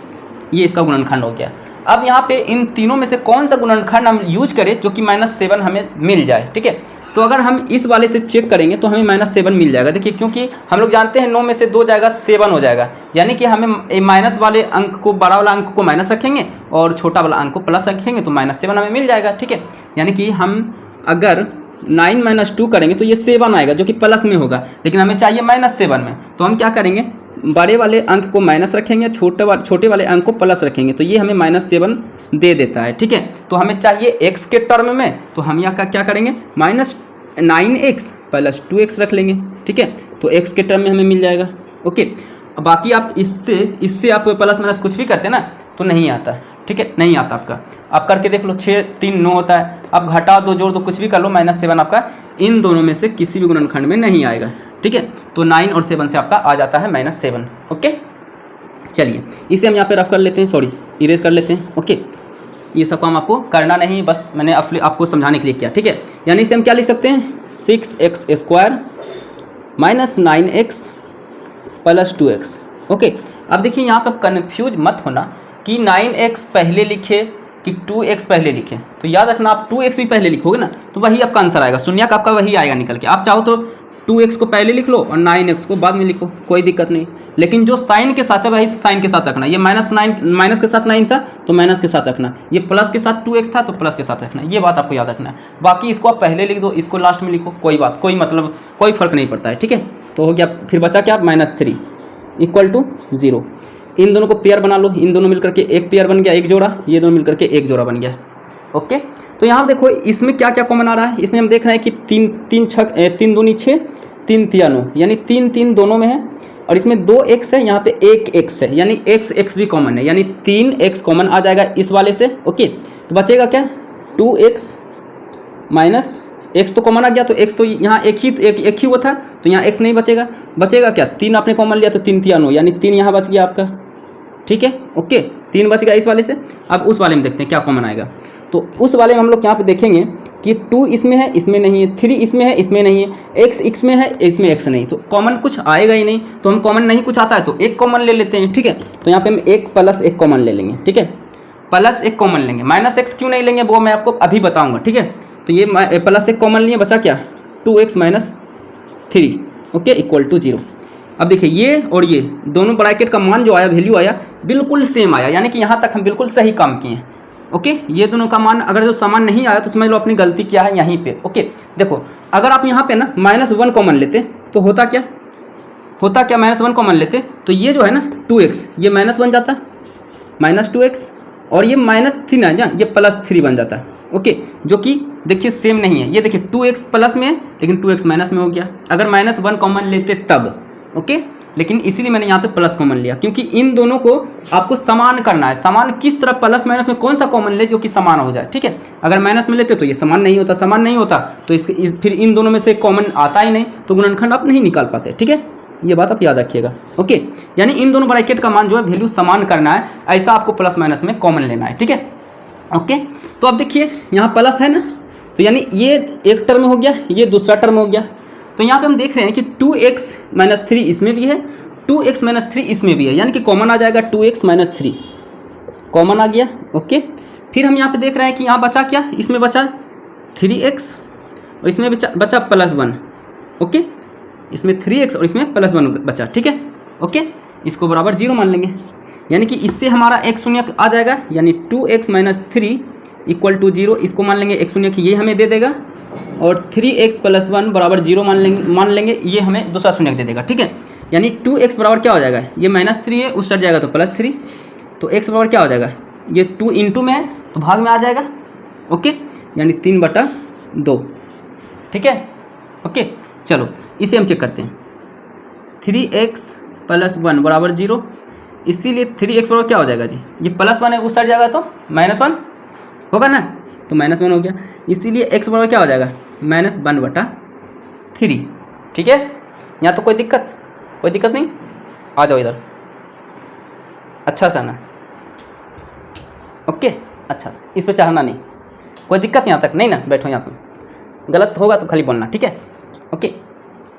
ये इसका गुणनखंड हो गया। अब यहाँ पे इन तीनों में से कौन सा गुणनखंड हम यूज करें जो कि -7 हमें मिल जाए, ठीक है। तो अगर हम इस वाले से चेक करेंगे तो हमें -7 मिल जाएगा। देखिए क्योंकि हम लोग जानते हैं 9 में से 2 जाएगा 7 हो जाएगा, यानी कि हमें माइनस वाले अंक को, बड़ा वाला अंक को माइनस रखेंगे और छोटा वाला अंक को प्लस रखेंगे तो -7 हमें मिल जाएगा, ठीक है। यानी कि हम अगर 9 - 2 करेंगे तो ये 7 आएगा जो कि प्लस में होगा, लेकिन हमें चाहिए -7 में। तो हम क्या करेंगे, बड़े वाले अंक को माइनस रखेंगे, छोटे वाले अंक को प्लस रखेंगे, तो ये हमें -7 दे देता है, ठीक है। तो हमें चाहिए x के टर्म में, तो हम यहाँ का क्या करेंगे, -9x + 2x रख लेंगे, ठीक है। तो x के टर्म में हमें मिल जाएगा, ओके। बाकी आप इससे आप प्लस माइनस कुछ भी करते ना तो नहीं आता है, ठीक है, नहीं आता आपका। आप करके देख लो, 6 3 9 होता है, आप घटा दो जोड़ दो कुछ भी कर लो, -7 आपका इन दोनों में से किसी भी गुणनखंड में नहीं आएगा, ठीक है। तो 9 और 7 से आपका आ जाता है -7, ओके। चलिए इसे हम यहाँ पे रफ कर लेते हैं, सॉरी इरेज कर लेते हैं, ओके। ये सब काम आपको करना नहीं, बस मैंने आपको समझाने के लिए किया, ठीक है। यानी इसे हम क्या लिख सकते हैं, 6x² - 9x + 2x, ओके। अब देखिए यहाँ पर कन्फ्यूज मत होना कि 9x पहले लिखे कि 2x पहले लिखे। तो याद रखना, आप 2x भी पहले लिखोगे ना तो वही आपका आंसर आएगा, शून्यक आपका वही आएगा निकल के। आप चाहो तो 2x को पहले लिख लो और 9x को बाद में लिखो, कोई दिक्कत नहीं। लेकिन जो साइन के साथ है वही साइन के साथ रखना। ये माइनस के साथ 9 था तो माइनस के साथ रखना, ये प्लस के साथ 2x था तो प्लस के साथ रखना, ये बात आपको याद रखना है। बाकी इसको आप पहले लिख दो, इसको लास्ट में लिखो, कोई बात, कोई मतलब कोई फर्क नहीं पड़ता है, ठीक है। तो हो गया, फिर बचा क्या, -3 = 0। इन दोनों को पेयर बना लो, इन दोनों मिलकर के एक पेयर बन गया, एक जोड़ा, ये दोनों मिलकर के एक जोड़ा बन गया, ओके। तो यहाँ देखो इसमें क्या क्या कॉमन आ रहा है, इसमें हम देख रहे हैं कि 3 दूनी 6, 3 तिया 9, यानी 3 3 दोनों में है। और इसमें 2x है, यहाँ पे 1x है, यानी x भी कॉमन है, यानी 3x कॉमन आ जाएगा इस वाले से, ओके। तो बचेगा क्या, 2x - x तो कॉमन आ गया, तो x तो यहाँ एक ही हुआ था तो यहाँ x नहीं बचेगा। बचेगा क्या, 3 आपने कॉमन लिया तो 3 तिया 9, यानी 3 यहाँ बच गया आपका, ठीक है, ओके। 3 बच गया इस वाले से। अब उस वाले में देखते हैं क्या कॉमन आएगा। तो उस वाले में हम लोग यहाँ पे देखेंगे कि 2 इसमें है, इसमें नहीं है, 3 इसमें है, इसमें नहीं है, x इसमें है, इसमें x नहीं, तो कॉमन कुछ आएगा ही नहीं। तो हम कॉमन नहीं कुछ आता है तो एक कॉमन ले लेते हैं, ठीक है। तो यहाँ पे हम 1 + 1 कॉमन ले लेंगे, ठीक है, +1 कॉमन लेंगे। -x क्यों नहीं लेंगे वो मैं आपको अभी बताऊँगा, ठीक है। तो ये +1 कॉमन लिए, बचा क्या, 2x - 3, ओके, = 0। अब देखिए ये और ये दोनों ब्रैकेट का मान जो आया, वैल्यू आया बिल्कुल सेम आया, यानी कि यहाँ तक हम बिल्कुल सही काम किए हैं, ओके। ये दोनों का मान अगर जो समान नहीं आया तो समझ लो अपनी गलती क्या है यहीं पे, ओके। देखो अगर आप यहाँ पे ना -1 कॉमन लेते तो होता क्या, -1 कॉमन लेते तो ये जो है ना 2x, ये -1 बन जाता, -2x, और ये -3 ना, ये +3 बन जाता है, ओके। जो कि देखिए सेम नहीं है, ये देखिए 2x प्लस में है लेकिन 2x माइनस में हो गया, अगर -1 कॉमन लेते तब, ओके। लेकिन इसीलिए मैंने यहाँ पे प्लस कॉमन लिया, क्योंकि इन दोनों को आपको समान करना है। समान किस तरह, प्लस माइनस में कौन सा कॉमन ले जो कि समान हो जाए, ठीक है। अगर माइनस में लेते तो ये समान नहीं होता, तो फिर इन दोनों में से कॉमन आता ही नहीं, तो गुणनखंड आप नहीं निकाल पाते, ठीक है। ये बात आप याद रखिएगा, ओके। यानी इन दोनों ब्रैकेट का मान जो है वैल्यू समान करना है, ऐसा आपको प्लस माइनस में कॉमन लेना है, ठीक है, ओके। तो अब देखिए यहाँ प्लस है ना, तो यानी ये एक टर्म हो गया, ये दूसरा टर्म हो गया। तो यहाँ पे हम देख रहे हैं कि 2x - 3 इसमें भी है, 2x - 3 इसमें भी है, यानी कि कॉमन आ जाएगा 2x - 3 कॉमन आ गया, ओके। फिर हम यहाँ पे देख रहे हैं कि यहाँ बचा क्या, इसमें बचा 3x और इसमें बचा +1, ओके। इसमें 3x और इसमें +1 बचा, ठीक है, ओके। इसको बराबर 0 मान लेंगे, यानी कि इससे हमारा x शून्य आ जाएगा, यानी 2x - 3 = 0। इसको मान लेंगे x शून्य, ये हमें दे देगा, और 3x + 1 बराबर 0 मान लेंगे, ये हमें दूसरा शून्य दे देगा, ठीक है। यानी 2x बराबर क्या हो जाएगा, ये -3 है, उस साइड जाएगा तो +3, तो x बराबर क्या हो जाएगा, ये 2 × में है तो भाग में आ जाएगा, ओके, यानी 3/2, ठीक है, ओके। चलो इसे हम चेक करते हैं, 3x + 1 बराबर 0, इसीलिए 3x बराबर क्या हो जाएगा जी, ये +1 है, उस साइड जाएगा तो -1 होगा ना, तो -1 हो गया, इसीलिए x बराबर क्या हो जाएगा, -1/3, ठीक है। यहाँ तो कोई दिक्कत नहीं, आ जाओ इधर, अच्छा सा ना, ओके, अच्छा सा, इस पर चढ़ना नहीं, कोई दिक्कत यहाँ तक नहीं ना, बैठो यहाँ पर, गलत होगा तो खाली बोलना, ठीक है, ओके,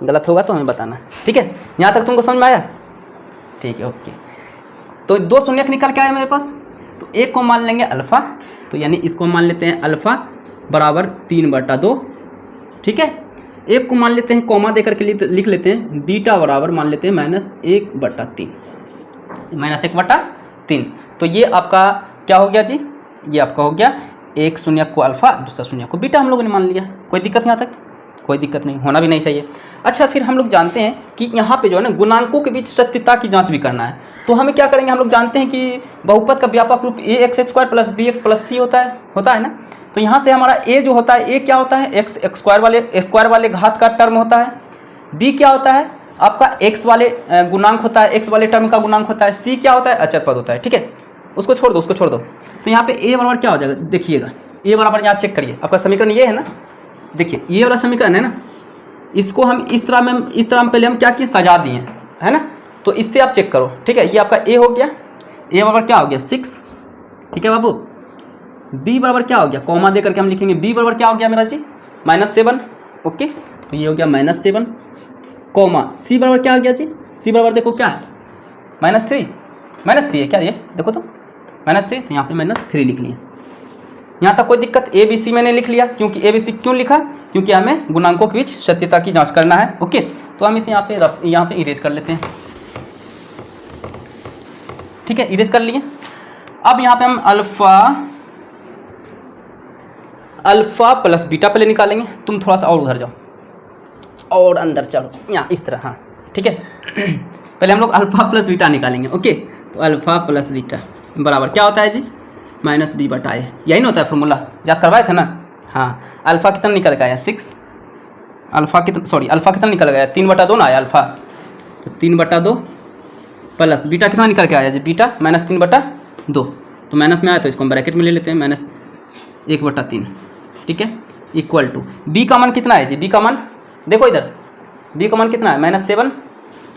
गलत होगा तो हमें बताना, ठीक है। यहाँ तक तुमको समझ में आया, ठीक है, ओके। तो 2 शून्यक निकल के आया मेरे पास, तो एक को मान लेंगे अल्फ़ा, तो यानी इसको मान लेते हैं अल्फ़ा बराबर 3/2, ठीक है। एक को मान लेते हैं कॉमा देकर के लिख लेते हैं बीटा बराबर मान लेते हैं -1/3, -1/3। तो ये आपका क्या हो गया जी, ये आपका हो गया एक शून्य को अल्फ़ा, दूसरा शून्य को बीटा हम लोगों ने मान लिया। कोई दिक्कत यहाँ तक? कोई दिक्कत नहीं, होना भी नहीं चाहिए। अच्छा, फिर हम लोग जानते हैं कि यहाँ पे जो है ना गुणांकों के बीच सत्यता की जांच भी करना है। तो हमें क्या करेंगे, हम लोग जानते हैं कि बहुपद का व्यापक रूप ax² + bx + c होता है ना। तो यहाँ से हमारा a जो होता है, a क्या होता है, x² वाले घात का टर्म होता है। b क्या होता है, आपका x वाले गुणांक होता है, x वाले टर्म का गुणांक होता है। c क्या होता है, अचर पद होता है, ठीक है। उसको छोड़ दो। तो यहाँ पे a बराबर क्या हो जाएगा, देखिएगा a बराबर, यहाँ चेक करिए, आपका समीकरण ये है ना, देखिए ये वाला समीकरण है ना, इसको हम इस तरह में पहले हम क्या किए, सजा दिए, है ना। तो इससे आप चेक करो, ठीक है। ये आपका a हो गया, a बराबर क्या हो गया 6, ठीक है बाबू। b बराबर क्या हो गया, कॉमा दे करके हम लिखेंगे b बराबर क्या हो गया मेरा जी, -7, ओके। तो ये हो गया -7, कॉमा c बराबर क्या हो गया जी, c बराबर देखो क्या है, -3 है क्या, ये देखो तो -3, तो यहाँ पे -3 लिख लिए। यहाँ तक कोई दिक्कत? ए बी सी मैंने लिख लिया, क्योंकि ए बी सी क्यों लिखा, क्योंकि हमें गुणांकों के बीच सत्यता की जांच करना है, ओके। तो हम इसे यहाँ पे इरेज कर लेते हैं, ठीक है, इरेज कर लिए। अब यहाँ पे हम अल्फा प्लस बीटा पहले निकालेंगे। तुम थोड़ा सा और उधर जाओ और अंदर चलो, यहाँ इस तरह, हाँ ठीक है। पहले हम लोग अल्फा प्लस बीटा निकालेंगे, ओके। तो अल्फा प्लस बीटा बराबर क्या होता है जी, -b/a, यही ना होता है फॉर्मूला, याद करवाए थे ना। हाँ, अल्फ़ा कितना निकल गया 6, अल्फ़ा कितना निकल गया 3/2 ना आया अल्फ़ा, तो 3/2 प्लस बीटा कितना निकल के आया जी, बीटा -3/2, तो माइनस में आया तो इसको हम ब्रैकेट में ले लेते हैं, -1/3, ठीक है, इक्वल टू b का मान कितना है जी, b का मान देखो इधर, b का मान कितना है -7,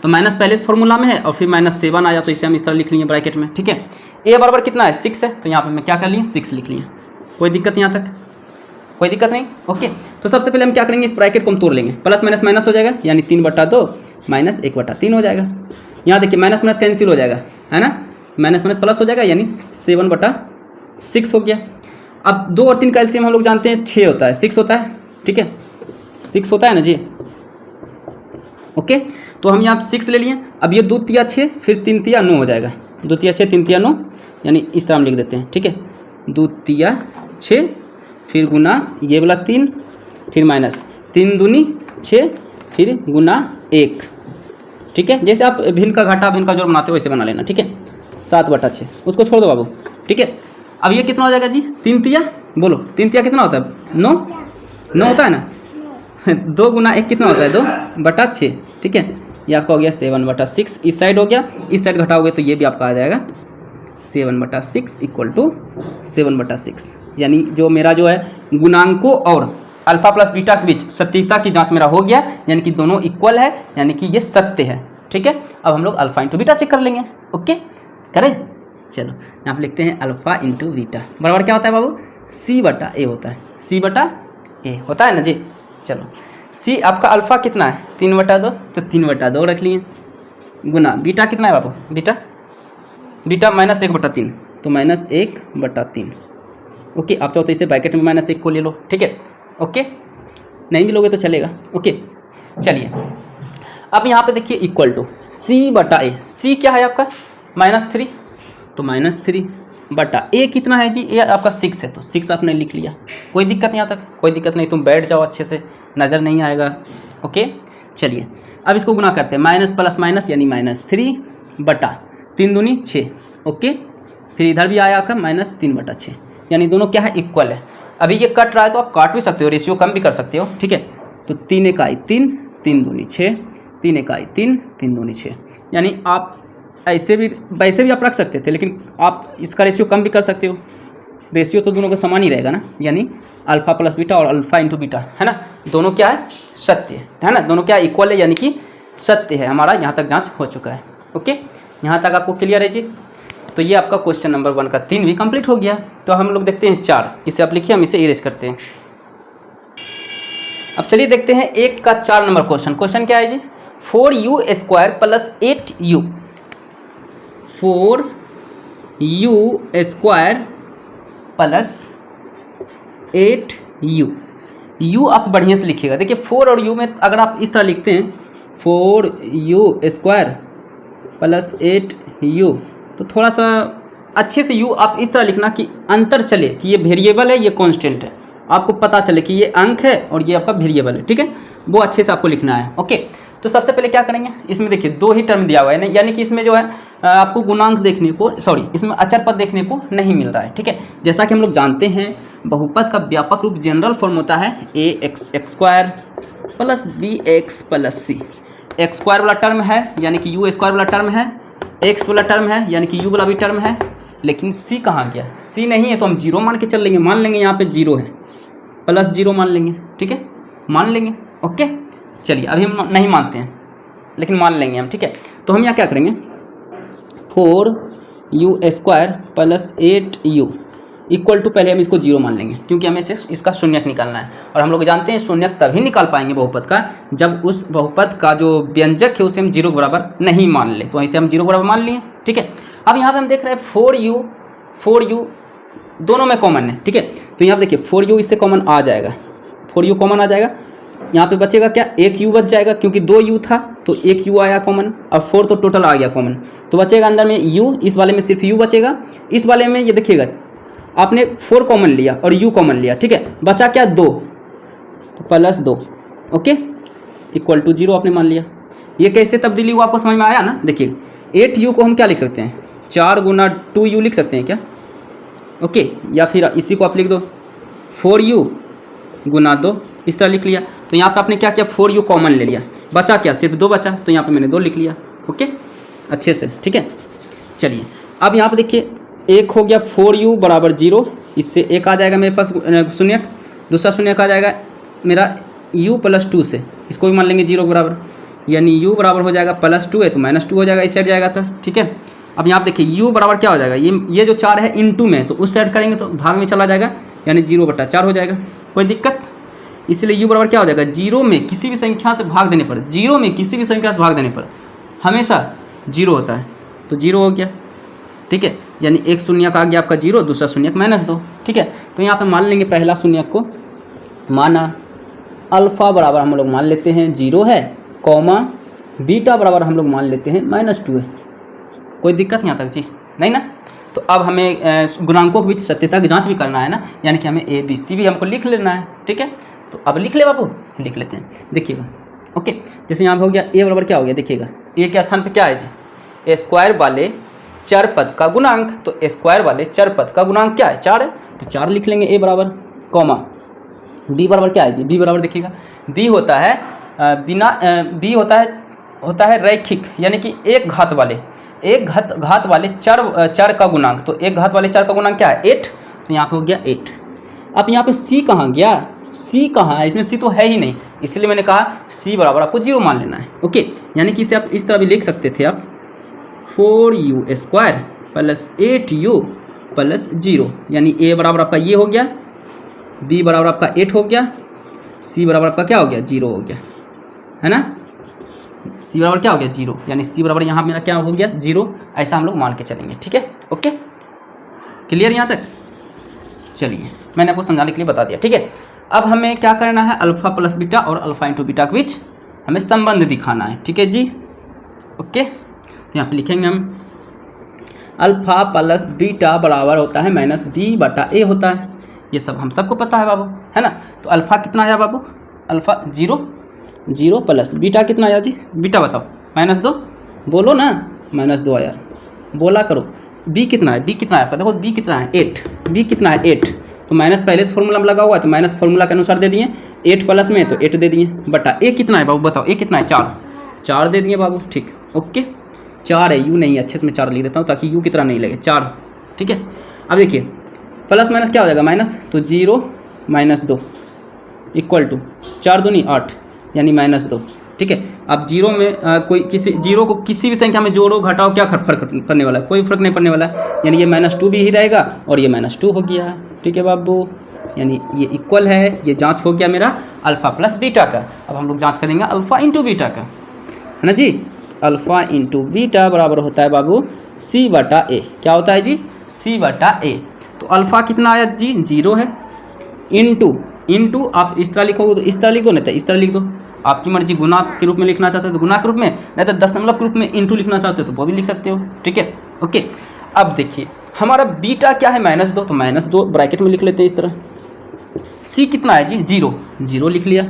तो माइनस पहले इस फॉर्मूला में है और फिर -7 आया, तो इसे हम इस तरह लिख लिए ब्रैकेट में, ठीक है। a बराबर कितना है 6 है, तो यहाँ पे मैं क्या कर लिए 6 लिख लिए। कोई दिक्कत यहाँ तक? कोई दिक्कत नहीं, ओके। तो सबसे पहले हम क्या करेंगे, इस ब्रैकेट को हम तोड़ लेंगे, प्लस माइनस माइनस हो जाएगा, यानी 3/2 -1/3 हो जाएगा। यहाँ देखिए माइनस माइनस कैंसिल हो जाएगा, है ना, माइनस माइनस प्लस हो जाएगा, यानी 7/6 हो गया। अब 2 और 3 का एलसीएम हम लोग जानते हैं 6 होता है, 6 होता है, ठीक है, 6 होता है ना जी, ओके। तो हम यहाँ 6 ले लिए। अब ये 2 तिया 6, फिर 3 तिया 9 हो जाएगा, 2 तिया 6, 3 तिया 9, यानी इस तरह हम लिख देते हैं, ठीक है। 2 तिया 6, फिर गुना ये वाला 3, फिर माइनस 3 दूनी 6, फिर गुना 1, ठीक है। जैसे आप भिन्न का घाटा भिन्न का जोड़ बनाते हो वैसे बना लेना, ठीक है। 7/6, उसको छोड़ दो बाबू, ठीक है। अब ये कितना हो जाएगा जी, 3 तिया, बोलो 3 तिया कितना होता है, 9 होता है ना। 2 गुना 1 कितना होता है, 2/6, ठीक है। ये आपका हो गया 7/6, इस साइड हो गया, इस साइड घटाओगे तो ये भी आपका आ जाएगा 7/6 इक्वल टू 7/6, यानी जो मेरा जो है गुणांकों और अल्फा प्लस बीटा के बीच सत्यता की जांच मेरा हो गया, यानी कि दोनों इक्वल है, यानी कि ये सत्य है, ठीक है। अब हम लोग अल्फा इंटू बीटा चेक कर लेंगे, ओके, करें। चलो यहाँ पे लिखते हैं अल्फा इंटू बीटा बराबर क्या होता है बाबू, c/a होता है, c/a होता है ना जी। चलो c आपका अल्फ़ा कितना है 3/2, तो 3/2 रख लिए, गुना बीटा कितना है बाबू, बीटा -1/3, तो -1/3, ओके। आप चाहो तो इसे ब्रैकेट में -1 को ले लो, ठीक है, ओके। नहीं भी लोगे तो चलेगा, ओके। चलिए अब यहाँ पे देखिए इक्वल टू c/a, c क्या है आपका -3, तो -3/a कितना है जी, a आपका 6 है, तो 6 आपने लिख लिया। कोई दिक्कत यहाँ तक? कोई दिक्कत नहीं, तुम बैठ जाओ, अच्छे से नज़र नहीं आएगा, ओके। चलिए अब इसको गुना करते हैं, माइनस प्लस माइनस यानी -3/3 दूनी 6, ओके। फिर इधर भी आया आपका -3/6, यानी दोनों क्या है, इक्वल है। अभी ये कट रहा है तो आप काट भी सकते हो, रेशियो कम भी कर सकते हो, ठीक है। तो 3 1 3, 3 दूनी 6, 3 1 3, 3 दूनी 6, यानी आप ऐसे भी वैसे भी आप रख सकते थे, लेकिन आप इसका रेशियो कम भी कर सकते हो, रेशियो तो दोनों का समान ही रहेगा ना, यानी अल्फा प्लस बीटा और अल्फा इंटू बीटा, है ना, दोनों क्या है, सत्य है ना, दोनों क्या इक्वल है, यानी कि सत्य है। हमारा यहाँ तक जांच हो चुका है, ओके। यहाँ तक आपको क्लियर है जी। तो ये आपका क्वेश्चन नंबर 1 का 3 भी कंप्लीट हो गया। तो हम लोग देखते हैं 4, इसे आप लिखिए, हम इसे इरेज करते हैं। अब चलिए देखते हैं 1 का 4 नंबर क्वेश्चन क्या है जी, 4u² + 8u, 4u² you square plus 8u। u आप बढ़िया से लिखिएगा। देखिए 4 और u में अगर आप इस तरह लिखते हैं 4u स्क्वायर प्लस 8u, तो थोड़ा सा अच्छे से u आप इस तरह लिखना कि अंतर चले कि ये वेरिएबल है, ये कांस्टेंट है, आपको पता चले कि ये अंक है और ये आपका वेरिएबल है। ठीक है, वो अच्छे से आपको लिखना है। ओके, तो सबसे पहले क्या करेंगे, इसमें देखिए 2 ही टर्म दिया हुआ है, यानी कि इसमें जो है आपको गुणांक देखने को, सॉरी इसमें अचर पद देखने को नहीं मिल रहा है। ठीक है, जैसा कि हम लोग जानते हैं बहुपद का व्यापक रूप जनरल फॉर्म होता है ax square plus bx plus c। X square वाला टर्म है यानी कि यू स्क्वायर वाला टर्म है, एक्स वाला टर्म है यानी कि यू वाला भी टर्म है, लेकिन c कहाँ गया, c नहीं है तो हम 0 मान के चल लेंगे। मान लेंगे यहाँ पे 0 है, प्लस 0 मान लेंगे। ठीक है, मान लेंगे। ओके, चलिए अभी हम नहीं मानते हैं लेकिन मान लेंगे हम। ठीक है, तो हम यहाँ क्या करेंगे 4u square plus 8u equal to, पहले हम इसको 0 मान लेंगे क्योंकि हमें से इसका शून्यक निकालना है, और हम लोग जानते हैं शून्यक तभी निकाल पाएंगे बहुपद का जब उस बहुपद का जो व्यंजक है उसे हम 0 के बराबर नहीं मान ले। तो ऐसे हम 0 बराबर मान लिए। ठीक है, अब यहाँ पे हम देख रहे हैं 4u दोनों में कॉमन है। ठीक है, तो यहाँ पे देखिए 4u इससे कॉमन आ जाएगा, 4u कॉमन आ जाएगा। यहाँ पे बचेगा क्या, एक u बच जाएगा क्योंकि 2u था तो एक u आया कॉमन, अब 4 तो टोटल आ गया कॉमन, तो बचेगा अंदर में u, इस वाले में सिर्फ u बचेगा। इस वाले में ये देखिएगा आपने 4 कॉमन लिया और u कॉमन लिया। ठीक है, बचा क्या 2, तो प्लस 2। ओके, इक्वल टू 0 आपने मान लिया। ये कैसे तब्दीली हुआ आपको समझ में आया ना। देखिए 8u को हम क्या लिख सकते हैं, 4 गुना 2u लिख सकते हैं क्या। ओके, या फिर इसी को आप लिख दो 4u गुना 2, इस तरह लिख लिया। तो यहाँ पे आपने क्या किया 4u कॉमन ले लिया, बचा क्या सिर्फ 2 बचा, तो यहाँ पे मैंने 2 लिख लिया। ओके, अच्छे से। ठीक है, चलिए अब यहाँ पे देखिए एक हो गया 4u बराबर 0, इससे एक आ जाएगा मेरे पास शून्यक, दूसरा शून्यक आ जाएगा मेरा u प्लस 2 से, इसको भी मान लेंगे 0 के बराबर, यानी u बराबर हो जाएगा प्लस 2 है तो माइनस 2 हो जाएगा, इस साइड जाएगा तो। ठीक है, अब यहाँ पे देखिए u बराबर क्या हो जाएगा, ये जो 4 है इनटू में, तो उस साइड करेंगे तो भाग में चला जाएगा यानी 0/4 हो जाएगा। कोई दिक्कत, इसलिए u बराबर क्या हो जाएगा, 0 में किसी भी संख्या से भाग देने पर, 0 में किसी भी संख्या से भाग देने पर हमेशा 0 होता है, तो 0 हो गया। ठीक है, यानी एक शून्यक आ गया आपका 0, दूसरा शून्यक -2। ठीक है, तो यहाँ पे मान लेंगे पहला शून्यक को माना अल्फ़ा बराबर हम लोग मान लेते हैं 0 है, कॉमा बीटा बराबर हम लोग मान लेते हैं -2 है। कोई दिक्कत यहाँ तक जी नहीं ना। तो अब हमें गुणांकों के बीच सत्यता की जांच भी करना है ना, यानी कि हमें a b c भी हमको लिख लेना है। ठीक है, तो अब लिख ले बाबू, लिख लेते हैं। देखिएगा ओके, जैसे यहाँ पे हो गया a बराबर क्या हो गया, देखिएगा a के स्थान पे क्या है जी, स्क्वायर वाले चर पद का गुणांक, तो स्क्वायर वाले चर पद का गुणांक क्या है, 4 है, तो 4 लिख लेंगे a बराबर, कॉमा b बराबर क्या है जी, b बराबर देखिएगा b होता है b होता है रैखिक, यानी कि एक घात वाले चर का गुणांक, तो एक घात वाले चर का गुणांक क्या है 8, तो यहाँ पे हो गया 8। अब यहाँ पे c कहाँ गया, c कहाँ है, इसमें c तो है ही नहीं, इसलिए मैंने कहा c बराबर आपको 0 मान लेना है। ओके, यानी कि इसे आप इस तरह भी लिख सकते थे आप 4u square plus 8u plus 0, यानी a बराबर आपका ये हो गया, b बराबर आपका 8 हो गया, c बराबर आपका क्या हो गया 0 हो गया, है ना। c बराबर क्या हो गया 0, यानी c बराबर यहाँ मेरा क्या हो गया 0, ऐसा हम लोग मान के चलेंगे। ठीक है, ओके क्लियर यहाँ तक। चलिए मैंने आपको समझाने के लिए बता दिया। ठीक है, अब हमें क्या करना है, अल्फ़ा प्लस बीटा और अल्फ़ा इंटू बीटा के बीच हमें संबंध दिखाना है। ठीक है जी, ओके, तो यहाँ पे लिखेंगे हम अल्फ़ा प्लस बीटा बराबर होता है -b/a होता है, ये सब हम सबको पता है बाबू, है ना। तो अल्फ़ा कितना आया बाबू, अल्फ़ा 0 प्लस बीटा कितना आया जी, बीटा बताओ -2, बोलो ना -2 आया, बोला करो। b कितना है, b कितना है आपका, देखो b कितना है 8, b कितना है 8, तो माइनस पहले से फॉर्मूला में लगा हुआ है तो माइनस फॉर्मूला के अनुसार दे दिए, 8 प्लस में तो 8 दे दिए, बटा a कितना है बाबू बताओ, a कितना है 4 दे दिए बाबू। ठीक, ओके 4 है, u नहीं, अच्छे से मैं 4 लिख देता हूँ ताकि u की तरह नहीं लगे, 4। ठीक है, अब देखिए प्लस माइनस क्या हो जाएगा माइनस, तो 0 -2 इक्वल टू 4 दूनी 8 यानी -2। ठीक है, अब 0 में कोई किसी 0 को किसी भी संख्या में जोड़ो घटाओ क्या फर्क पड़ने वाला है, कोई फर्क नहीं पड़ने वाला है, यानी ये -2 भी ही रहेगा और ये -2 हो गया। ठीक है बाबू, यानी ये इक्वल है, ये जांच हो गया मेरा अल्फ़ा प्लस बीटा का। अब हम लोग जांच करेंगे अल्फ़ा इंटू बीटा का, है ना जी। अल्फ़ा इंटू बीटा बराबर होता है बाबू सी बटा ए। क्या होता है जी? सी बटा ए। तो अल्फ़ा कितना आया जी? 0 है। इंटू आप इस तरह लिखोगे तो इस तरह लिख दो, नहीं तो इस तरह लिख दो, आपकी मर्जी। गुना के रूप में लिखना चाहते हो तो गुना के रूप में, नहीं तो दशमलव के रूप में इंटू लिखना चाहते हो तो वो भी लिख सकते हो। ठीक है, ओके। अब देखिए हमारा बीटा क्या है? -2, तो -2 ब्रैकेट में लिख लेते हैं इस तरह। सी कितना है जी? 0 लिख लिया,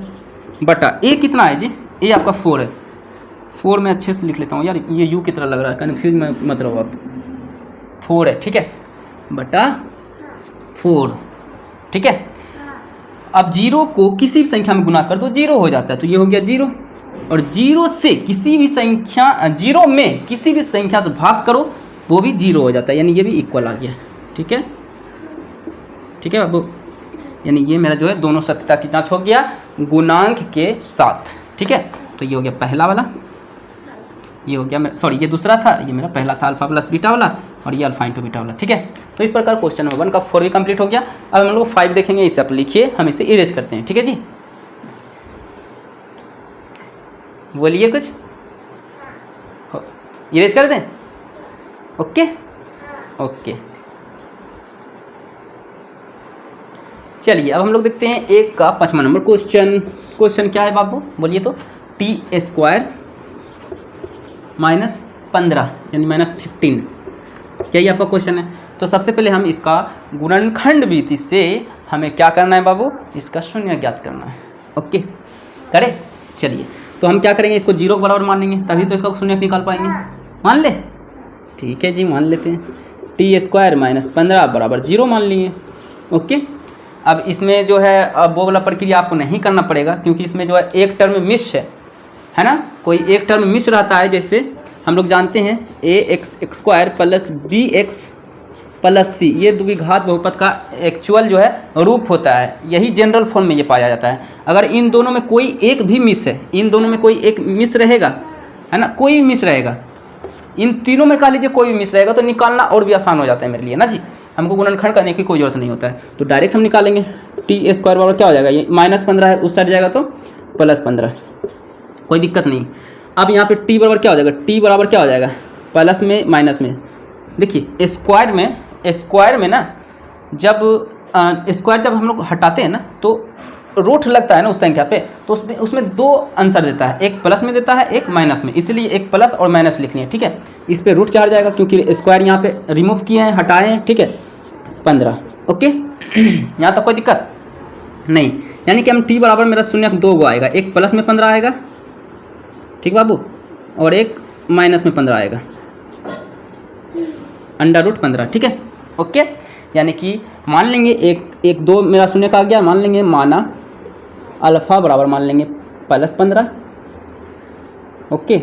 बटा ए कितना है जी? ए आपका 4 है। 4 में अच्छे से लिख लेता हूँ यार, ये यू की तरह लग रहा है, कन्फ्यूज में मत रहो आप। 4 है, ठीक है, बटा 4। ठीक है, अब 0 को किसी भी संख्या में गुना कर दो 0 हो जाता है, तो ये हो गया 0। और 0 से किसी भी संख्या 0 में किसी भी संख्या से भाग करो वो भी 0 हो जाता है, यानी ये भी इक्वल आ गया। ठीक है, ठीक है बाबू, यानी ये मेरा जो है दोनों सत्यता की जांच हो गया गुणांक के साथ। ठीक है, तो ये हो गया पहला वाला, ये हो गया सॉरी ये दूसरा था, ये मेरा पहला था अल्फा प्लस बीटा वाला, और ये अल्फा इंटू बीटा वाला। ठीक है, तो इस प्रकार क्वेश्चन नंबर 1 का 4 भी कंप्लीट हो गया। अब हम लोग 5 देखेंगे, इसे आप लिखिए, हम इसे इरेज करते हैं। ठीक है जी, बोलिए कुछ, इरेज कर दें? ओके ओके, चलिए अब हम लोग देखते हैं 1 का 5वां नंबर क्वेश्चन। क्वेश्चन क्या है बाबू? बोलिए तो। टी स्क्वायर -15 यानी -15, क्या ये आपका क्वेश्चन है? तो सबसे पहले हम इसका गुणनखंड विधि से हमें क्या करना है बाबू? इसका शून्य ज्ञात करना है। ओके, करें? चलिए, तो हम क्या करेंगे, इसको 0 के बराबर मान लेंगे, तभी तो इसका शून्य निकाल पाएंगे। मान ले? ठीक है जी, मान लेते हैं। टी स्क्वायर -15 बराबर 0 मान लिए। ओके, अब इसमें जो है अब वो वाला प्रक्रिया आपको नहीं करना पड़ेगा, क्योंकि इसमें जो है एक टर्म मिस है ना, कोई एक टर्म मिस रहता है। जैसे हम लोग जानते हैं ax² plus bx plus c, ये द्विघात बहुपद का एक्चुअल जो है रूप होता है, यही जनरल फॉर्म में ये पाया जाता है। अगर इन दोनों में कोई एक भी मिस है, इन दोनों में कोई एक मिस रहेगा, है ना, कोई मिस रहेगा, इन तीनों में कह लीजिए कोई भी मिस रहेगा, तो निकालना और भी आसान हो जाता है मेरे लिए ना जी। हमको गुणनखंड करने की कोई जरूरत नहीं होता है, तो डायरेक्ट हम निकालेंगे। टी स्क्वायर बराबर क्या हो जाएगा? ये -15 है, उस साइड जाएगा तो +15, कोई दिक्कत नहीं। अब यहाँ पे टी बराबर क्या हो जाएगा? टी बराबर क्या हो जाएगा? प्लस में माइनस में। देखिए स्क्वायर में ना, जब स्क्वायर जब हम लोग हटाते हैं ना तो रूट लगता है ना उस संख्या पे, तो उसमें 2 आंसर देता है, एक प्लस में देता है, एक माइनस में, इसलिए एक प्लस और माइनस लिख लिए। ठीक है, इस पे रूट 4 जाएगा क्योंकि स्क्वायर यहाँ पे रिमूव किए हैं, हटाए हैं। ठीक है, 15। ओके, यहाँ तक कोई दिक्कत नहीं, यानी कि हम टी बराबर मेरा 0 गो आएगा, एक प्लस में 15 आएगा, ठीक बाबू, और एक माइनस में 15 आएगा, √15। ठीक है, ओके, यानी कि मान लेंगे एक 2 मेरा 0 का आ गया, मान लेंगे माना अल्फ़ा बराबर मान लेंगे +15। ओके,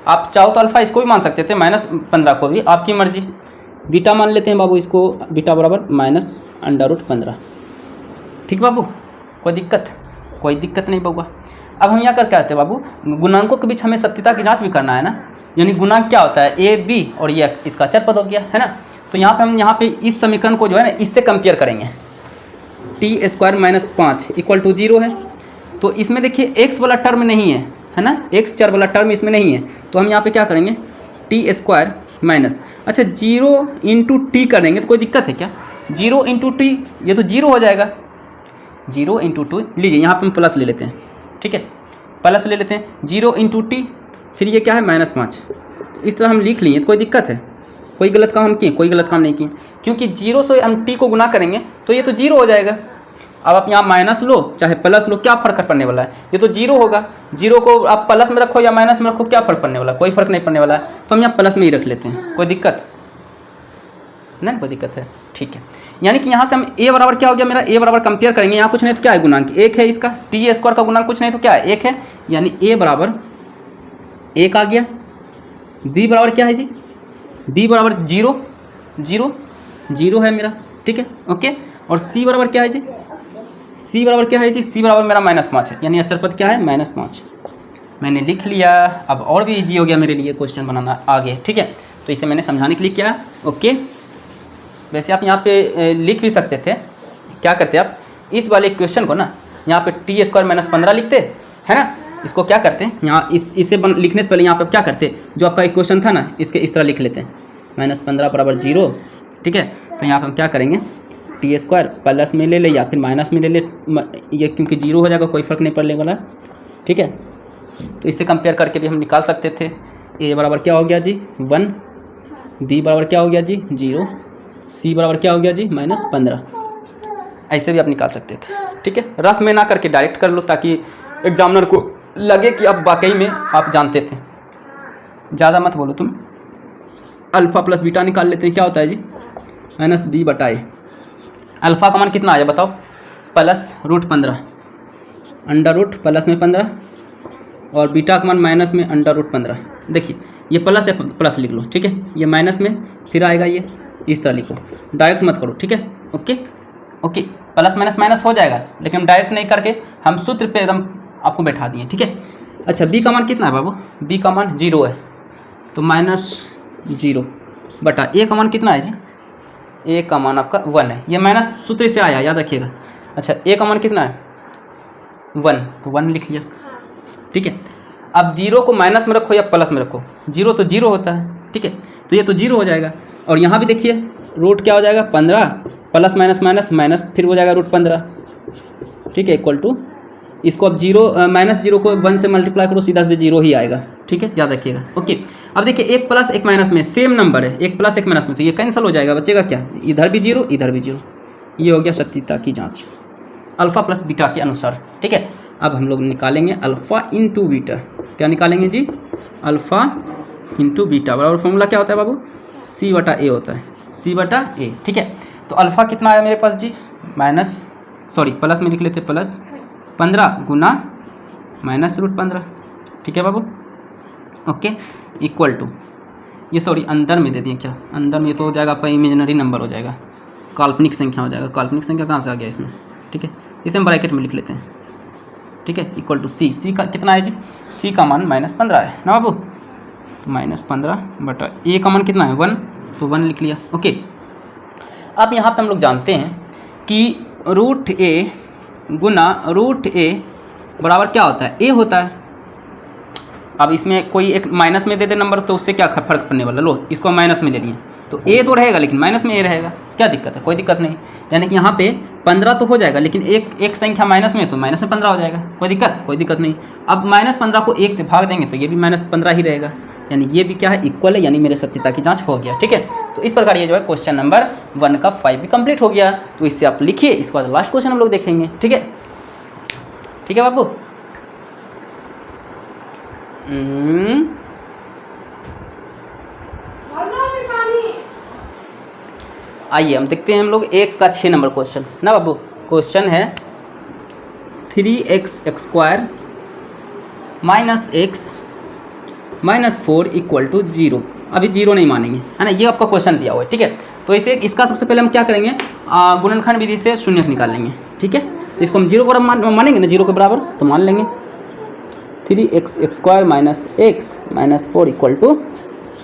आप चाहो तो अल्फ़ा इसको भी मान सकते थे, -15 को भी, आपकी मर्जी। बीटा मान लेते हैं बाबू इसको, बीटा बराबर -√15। ठीक बाबू, कोई दिक्कत नहीं बउआ। अब हम यहाँ कर क्या आते हैं बाबू, गुणांकों के बीच हमें सत्यता की जांच भी करना है ना, यानी गुणांक क्या होता है? a b, और ये इसका अचर पद हो गया, है ना। तो यहाँ पे हम इस समीकरण को जो है ना इससे कंपेयर करेंगे। टी स्क्वायर -5 = 0 है, तो इसमें देखिए x वाला टर्म नहीं है ना, x चर वाला टर्म इसमें नहीं है, तो हम यहाँ पे क्या करेंगे? टी स्क्वायर माइनस, अच्छा 0 × t करेंगे तो कोई दिक्कत है क्या? 0 × t, ये तो 0 हो जाएगा। 0 × 2 लीजिए, यहाँ पे हम प्लस ले लेते हैं। ठीक है, प्लस ले लेते हैं, 0 × t, फिर ये क्या है? -5। इस तरह हम लिख लिए तो कोई दिक्कत है? कोई गलत काम हम किए? कोई गलत काम नहीं किए, क्योंकि 0 से हम t को गुना करेंगे तो ये तो 0 हो जाएगा। अब आप यहाँ माइनस लो चाहे प्लस लो, क्या फ़र्क पड़ने वाला है? ये तो 0 होगा। 0 को आप प्लस में रखो या माइनस में रखो, क्या फ़र्क पड़ने वाला है? कोई फ़र्क नहीं पड़ने वाला है, तो हम यहाँ प्लस में ही रख लेते हैं। कोई दिक्कत नहीं? कोई दिक्कत है? ठीक है, यानी कि यहाँ से हम a बराबर क्या हो गया मेरा? a बराबर कंपेयर करेंगे, यहाँ कुछ नहीं तो क्या है? गुणांक 1 है इसका, टी स्क्वायर का गुणांक कुछ नहीं तो क्या है? 1 है, यानी a बराबर 1 आ गया। b बराबर क्या है जी? b बराबर 0 है मेरा। ठीक है, ओके, और c बराबर क्या है जी? c बराबर क्या है जी? c बराबर मेरा -5 है, यानी अचर पद क्या है? -5। मैंने लिख लिया। अब और भी ईजी हो गया मेरे लिए क्वेश्चन बनाना आगे। ठीक है, तो इसे मैंने समझाने के लिए किया। ओके, वैसे आप यहाँ पे लिख भी सकते थे, क्या करते आप इस वाले क्वेश्चन को ना यहाँ पे टी स्क्वायर -15 लिखते, है ना, इसको क्या करते हैं, यहाँ इसे लिखने से पहले यहाँ पे क्या करते हैं, जो आपका इक्वेशन था ना इसके इस तरह लिख लेते हैं, -15 बराबर 0। ठीक है, तो यहाँ पे हम क्या करेंगे, t² प्लस में ले ले या फिर माइनस में ले ले, ये क्योंकि 0 हो जाएगा कोई फ़र्क नहीं पड़ने वाला। ठीक है, तो इससे कंपेयर करके भी हम निकाल सकते थे। a बराबर क्या हो गया जी 1, b बराबर क्या हो गया जी 0, c बराबर क्या हो गया जी -15। ऐसे भी आप निकाल सकते थे। ठीक है, रफ में ना करके डायरेक्ट कर लो ताकि एग्जामिनर को लगे कि अब वाकई में आप जानते थे। ज़्यादा मत बोलो तुम। अल्फ़ा प्लस बीटा निकाल लेते हैं, क्या होता है जी -b/a। अल्फ़ा का मान कितना आया बताओ, +√15, अंडर रूट प्लस में 15 और बीटा का मान माइनस में अंडर√15। देखिए ये प्लस है, प्लस लिख लो। ठीक है, ये माइनस में फिर आएगा, ये इस तरह लिखो, डायरेक्ट मत करो। ठीक है, okay okay, plus minus minus हो जाएगा लेकिन हम डायरेक्ट नहीं करके हम सूत्र पे एकदम आपको बैठा दिए। ठीक है, अच्छा b का मान कितना है बाबू, b का मान 0 है तो -0/a। का मान कितना है जी, a का मान आपका 1 है, ये माइनस सूत्र से आया याद रखिएगा। अच्छा a का मान कितना है 1, तो 1 लिख लिया। ठीक है, अब 0 को माइनस में रखो या प्लस में रखो, 0 तो 0 होता है। ठीक है, तो ये तो 0 हो जाएगा और यहाँ भी देखिए रूट क्या हो जाएगा 15 प्लस माइनस माइनस माइनस फिर हो जाएगा √15। ठीक है, इक्वल टू इसको अब -0 को 1 से मल्टीप्लाई करो, सीधा से 0 ही आएगा। ठीक है, याद रखिएगा। ओके, अब देखिए एक प्लस एक माइनस में सेम नंबर है, एक प्लस एक माइनस में, तो ये कैंसिल हो जाएगा, बचेगा क्या, इधर भी 0 इधर भी 0। ये हो गया सत्यता की जाँच अल्फ़ा प्लस बीटा के अनुसार। ठीक है, अब हम लोग निकालेंगे अल्फ़ा इंटू बीटा। क्या निकालेंगे जी, अल्फ़ा इंटू बीटा बराबर फॉर्मूला क्या होता है बाबू, c/a होता है, c/a। ठीक है, तो अल्फ़ा कितना आया मेरे पास जी प्लस में लिख लेते, प्लस 15 गुना -√15। ठीक है बाबू, ओके, इक्वल टू ये अंदर में दे दिए, क्या अंदर में तो हो जाएगा आपका इमेजिनरी नंबर हो जाएगा, काल्पनिक संख्या हो जाएगा। काल्पनिक संख्या कहाँ से आ गया इसमें। ठीक है, इसे हम ब्रैकेट में लिख लेते हैं। ठीक है, इक्वल टू सी का कितना है जी, सी का मान -15 है ना बाबू, तो -15/a का मान कितना है 1, तो 1 लिख लिया। ओके, अब यहाँ पे हम लोग जानते हैं कि √a गुना √a बराबर क्या होता है, a होता है। अब इसमें कोई एक माइनस में दे दे नंबर तो उससे क्या फ़र्क पड़ने वाला, लो इसको माइनस में ले लिए तो a तो रहेगा लेकिन माइनस में a रहेगा, क्या दिक्कत है, कोई दिक्कत नहीं। यानी कि यहाँ पे 15 तो हो जाएगा लेकिन एक संख्या माइनस में तो माइनस में 15 हो जाएगा, कोई दिक्कत नहीं। अब -15 को 1 से भाग देंगे तो ये भी -15 ही रहेगा, यानी ये भी क्या है इक्वल है, यानी मेरे सत्यता की जांच हो गया। ठीक है, तो इस प्रकार ये जो है क्वेश्चन नंबर 1 का 5 भी कंप्लीट हो गया। तो इससे आप लिखिए, इसके बाद लास्ट क्वेश्चन हम लोग देखेंगे। ठीक है बाबू, आइए हम देखते हैं हम लोग 1 का 6 नंबर क्वेश्चन ना बाबू। क्वेश्चन है 3x² - x - 4 = 0। अभी 0 नहीं मानेंगे, है ना, ये आपका क्वेश्चन दिया हुआ है। ठीक है, तो इसे इसका सबसे पहले हम क्या करेंगे, गुणनखंड विधि से शून्यक निकाल लेंगे। ठीक है, तो इसको हम 0 बराबर मानेंगे ना, 0 के बराबर तो मान लेंगे 3x² - x - 4 =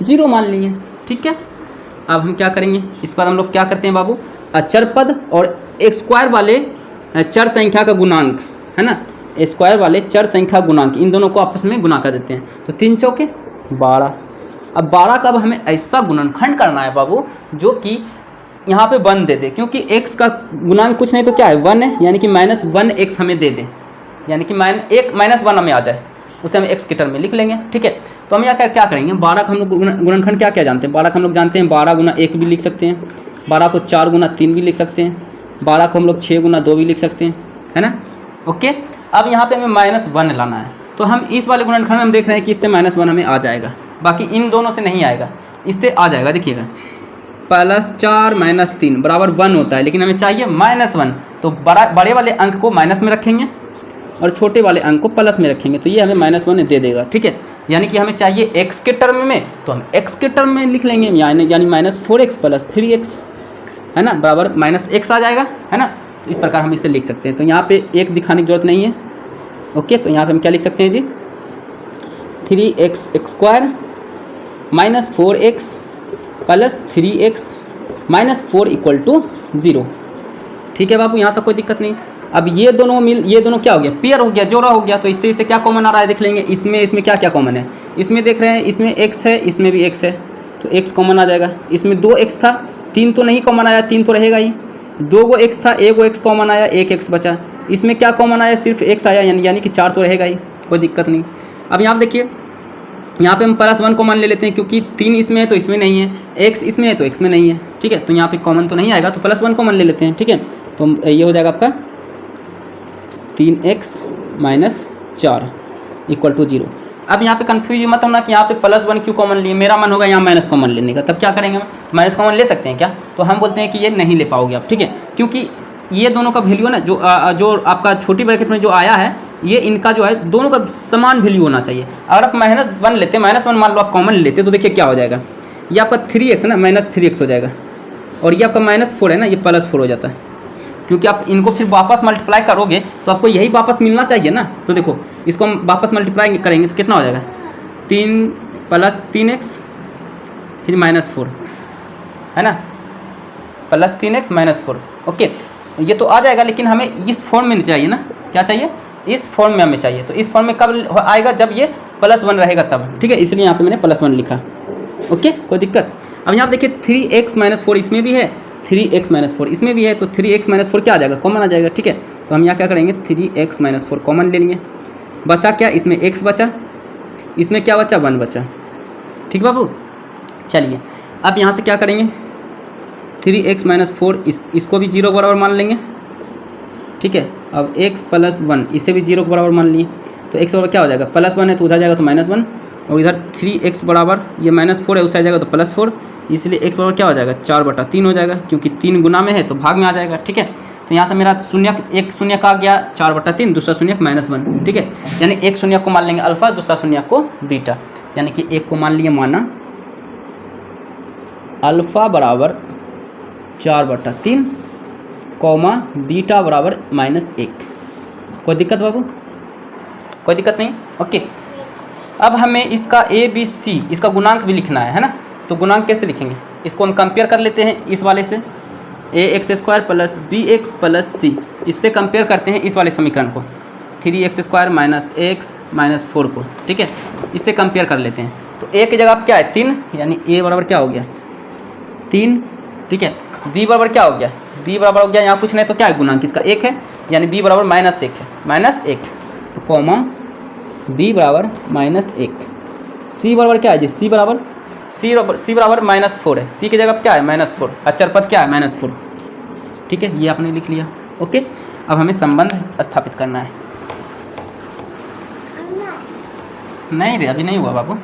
0 मान लिए। ठीक है, अब हम क्या करेंगे, इस पर हम लोग क्या करते हैं बाबू, अचर पद और स्क्वायर वाले चर संख्या का गुणांक, है ना, स्क्वायर वाले चर संख्या गुणांक, इन दोनों को आपस में गुना कर देते हैं। तो 3 चौके 12। अब 12 का अब हमें ऐसा गुणनखंड करना है बाबू जो कि यहाँ पे 1 दे दे, क्योंकि x का गुणांक कुछ नहीं तो क्या है 1 है, यानी कि -1x हमें दे दे, यानी कि -1 हमें आ जाए, उसे हम x के टर्म में लिख लेंगे। ठीक है, तो हम यहाँ क्या करेंगे, 12 का हम लोग गुणनखंड क्या जानते हैं, 12 का हम लोग जानते हैं 12 गुना 1 भी लिख सकते हैं, 12 को 4 गुना 3 भी लिख सकते हैं, 12 को हम लोग 6 गुना 2 भी लिख सकते हैं, है ना। ओके, अब यहाँ पे हमें -1 लाना है, तो हम इस वाले गुणनखंड में हम देख रहे हैं कि इससे -1 हमें आ जाएगा, बाकी इन दोनों से नहीं आएगा, इससे आ जाएगा। देखिएगा +4 - 3 बराबर 1 होता है, लेकिन हमें चाहिए -1, तो बड़े वाले अंक को माइनस में रखेंगे और छोटे वाले अंक को प्लस में रखेंगे, तो ये हमें -1 दे देगा। ठीक है, यानी कि हमें चाहिए x के टर्म में, तो हम x के टर्म में लिख लेंगे, यानी -4x + 3x, है ना, बराबर -x आ जाएगा, है ना। तो इस प्रकार हम इसे लिख सकते हैं। तो यहाँ पे 1 दिखाने की जरूरत नहीं है। ओके, तो यहाँ पे हम क्या लिख सकते हैं जी, 3x² - 4x + 3x - 4 = 0। ठीक है बाबू, यहाँ तक कोई दिक्कत नहीं। अब ये दोनों क्या हो गया, पेयर हो गया, जोड़ा हो गया। तो इससे इसे क्या कॉमन आ रहा है देख लेंगे। इसमें क्या क्या कॉमन है, इसमें देख रहे हैं इसमें x है, इसमें भी x है, तो x कॉमन आ जाएगा। इसमें 2x था, 3 तो नहीं कॉमन आया, 3 तो रहेगा ही। 2 गो x था, 1 गो x कॉमन आया, 1 x बचा। इसमें क्या कॉमन आया, सिर्फ x आया, यानी कि 4 तो रहेगा ही, कोई दिक्कत नहीं। अब यहाँ देखिए, यहाँ पे हम +1 कॉमन ले लेते हैं, क्योंकि 3 इसमें है तो इसमें नहीं है, x इसमें है तो x में नहीं है, ठीक है। तो यहाँ पे कॉमन तो नहीं आएगा, तो +1 कॉमन ले लेते हैं, ठीक है। तो ये हो जाएगा आपका 3x - 4 = 0। अब यहाँ पे कन्फ्यूज मत होना कि यहाँ पे +1 क्यों कॉमन लिए, मेरा मन होगा यहाँ माइनस कॉमन लेने का। तब क्या करेंगे, माइनस कॉमन ले सकते हैं क्या, तो हम बोलते हैं कि ये नहीं ले पाओगे आप, ठीक है। क्योंकि ये दोनों का वैल्यू है ना, जो आपका छोटी ब्रैकेट में जो आया है, ये इनका जो है दोनों का समान वैल्यू होना चाहिए। अगर आप -1 लेते, -1 मान लो आप कॉमन लेते, तो देखिए क्या हो जाएगा, ये आपका 3x है ना, -3x हो जाएगा, और ये आपका -4 है ना, ये +4 हो जाता है। क्योंकि आप इनको फिर वापस मल्टीप्लाई करोगे तो आपको यही वापस मिलना चाहिए ना। तो देखो इसको हम वापस मल्टीप्लाई करेंगे तो कितना हो जाएगा, 3 + 3x फिर -4 है ना, +3x - 4। ओके, ये तो आ जाएगा, लेकिन हमें इस फॉर्म में चाहिए ना, क्या चाहिए, इस फॉर्म में हमें चाहिए। तो इस फॉर्म में कब आएगा, जब ये +1 रहेगा तब, ठीक है। इसलिए यहाँ पे मैंने +1 लिखा। ओके, कोई दिक्कत। अब यहाँ देखिए 3x - 4 इसमें भी है, 3x - 4 इसमें भी है, तो 3x - 4 क्या आ जाएगा, कॉमन आ जाएगा, ठीक है। तो हम यहाँ क्या करेंगे, 3x - 4 कॉमन ले लेंगे। बचा क्या, इसमें x बचा, इसमें क्या बचा, 1 बचा, ठीक बाबू। चलिए अब यहाँ से क्या करेंगे, 3x - 4 इसको भी 0 के बराबर मान लेंगे, ठीक है। अब x + 1 इसे भी 0 के बराबर मान लिए, तो x बराबर क्या हो जाएगा, +1 है तो उधर जाएगा तो -1, और इधर 3x बराबर ये -4 है, उस साइड जाएगा तो +4, इसलिए x बराबर क्या हो जाएगा, 4/3 हो जाएगा, क्योंकि 3 गुना में है तो भाग में आ जाएगा, ठीक है। तो यहाँ से मेरा एक शून्य का आ गया 4/3, दूसरा शून्य -1, ठीक है। यानी एक शून्य को मान लेंगे अल्फा, दूसरा शून्य को बीटा, यानी कि एक को मान लिए माना अल्फा बराबर 4/3, बीटा बराबर -1। कोई दिक्कत बाबू, कोई दिक्कत नहीं। ओके, अब हमें इसका ABC इसका गुणांक भी लिखना है ना। तो गुणांक कैसे लिखेंगे, इसको हम कंपेयर कर लेते हैं इस वाले से, ax² + bx + c, इससे कंपेयर करते हैं इस वाले समीकरण को, 3x² - x - 4 को, ठीक है। इससे कंपेयर कर लेते हैं। तो a की जगह क्या है, 3, यानी a बराबर क्या हो गया, 3, ठीक है। b बराबर क्या हो गया, b बराबर हो गया, यहाँ कुछ नहीं तो क्या है, गुणांक इसका 1 है, यानी b बराबर -1 है, -1, तो कॉमा b बराबर -1। c बराबर क्या है जी, c बराबर -4 है, c की जगह क्या है, -4, अचर पद क्या है, -4, ठीक है। ये आपने लिख लिया। ओके, अब हमें संबंध स्थापित करना है। नहीं रे, अभी नहीं हुआ बाबू।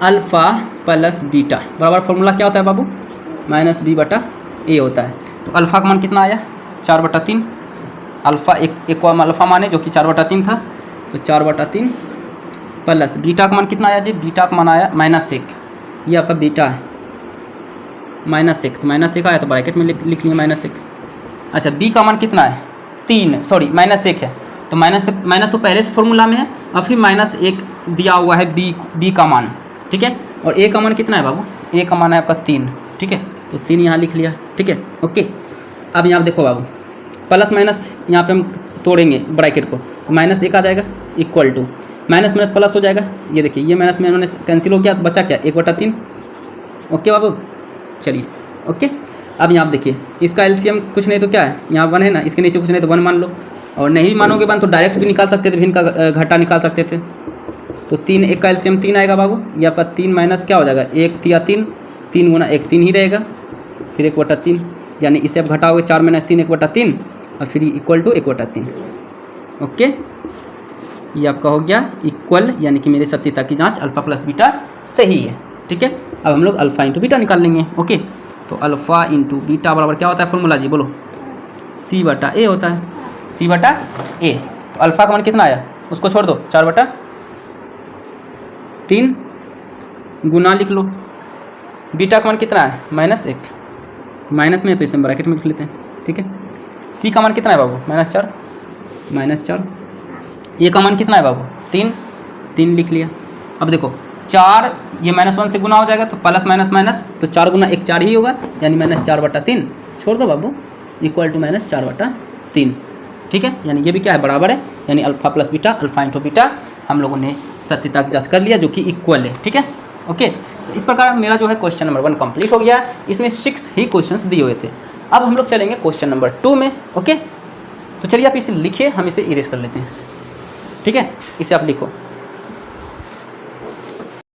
अल्फा + बीटा बराबर फॉर्मूला क्या होता है बाबू, -b/a होता है। तो अल्फा का मान कितना आया, 4/3, अल्फा एक को हम अल्फा माने जो कि 4/3 था, तो 4/3 प्लस बीटा का मान कितना आया जी, बीटा का मान आया -1, ये आपका बीटा है, -1, तो -1 आया तो ब्रैकेट में लिख लिया -1। अच्छा, बी का मान कितना है, 3, सॉरी -1 है, तो माइनस तो पहले से फॉर्मूला में है, और फिर -1 दिया हुआ है बी का मान, ठीक है। और ए का मान कितना है बाबू, ए का मान है आपका 3, ठीक है, तो 3 यहाँ लिख लिया, ठीक है। ओके, अब यहाँ देखो बाबू, प्लस माइनस यहाँ पे हम तोड़ेंगे ब्रैकेट को, तो -1 आ जाएगा, इक्वल टू माइनस प्लस हो जाएगा, ये देखिए ये माइनस में उन्होंने कैंसिल हो गया, तो बचा क्या, 1/3। ओके बाबू, चलिए ओके। अब यहाँ देखिए, इसका एलसीएम कुछ नहीं तो क्या है, यहाँ 1 है ना, इसके नीचे कुछ नहीं तो 1 मान लो, और नहीं मानोगे 1 तो डायरेक्ट भी निकाल सकते थे, भिन्न का घटा निकाल सकते थे। तो 3, 1 का एलसीएम 3 आएगा बाबू, ये आपका 3 माइनस क्या हो जाएगा, 1 या 3, 3 गुना 1 3 ही रहेगा, फिर 1/3, यानी इसे आप घटाओगे 4 - 3 1/3, और फिर इक्वल टू 1/3। ओके, ये आपका हो गया इक्वल, यानी कि मेरी सत्यता की जांच अल्फा प्लस बीटा सही है, ठीक है। अब हम लोग अल्फा इंटू बीटा निकाल लेंगे। ओके, तो अल्फा इंटू बीटा बराबर क्या होता है फॉर्मूला जी, बोलो, C/A होता है, C/A। तो अल्फा का मान कितना आया, उसको छोड़ दो, 4/3 गुना लिख लो, बीटा का मान कितना है, -1, माइनस में तो इसे ब्रैकेट में लिख लेते हैं, ठीक है। C का मान कितना है बाबू, -4, ए का मान कितना है बाबू, 3 लिख लिया। अब देखो 4 ये -1 से गुना हो जाएगा, तो प्लस माइनस माइनस, तो 4 गुना 1 4 ही होगा, यानी -4/3, छोड़ दो बाबू, इक्वल टू -4/3। 3, ठीक है, यानी ये भी क्या है, बराबर है, यानी alpha plus beta, alpha into beta हम लोगों ने सत्यता की जांच कर लिया जो कि इक्वल है, ठीक है। ओके, तो इस प्रकार मेरा जो है क्वेश्चन नंबर 1 कंप्लीट हो गया। इसमें 6 ही क्वेश्चंस दिए हुए थे। अब हम लोग चलेंगे क्वेश्चन नंबर 2 में। ओके, तो चलिए आप इसे लिखिए, हम इसे इरेज कर लेते हैं, ठीक है, इसे आप लिखो।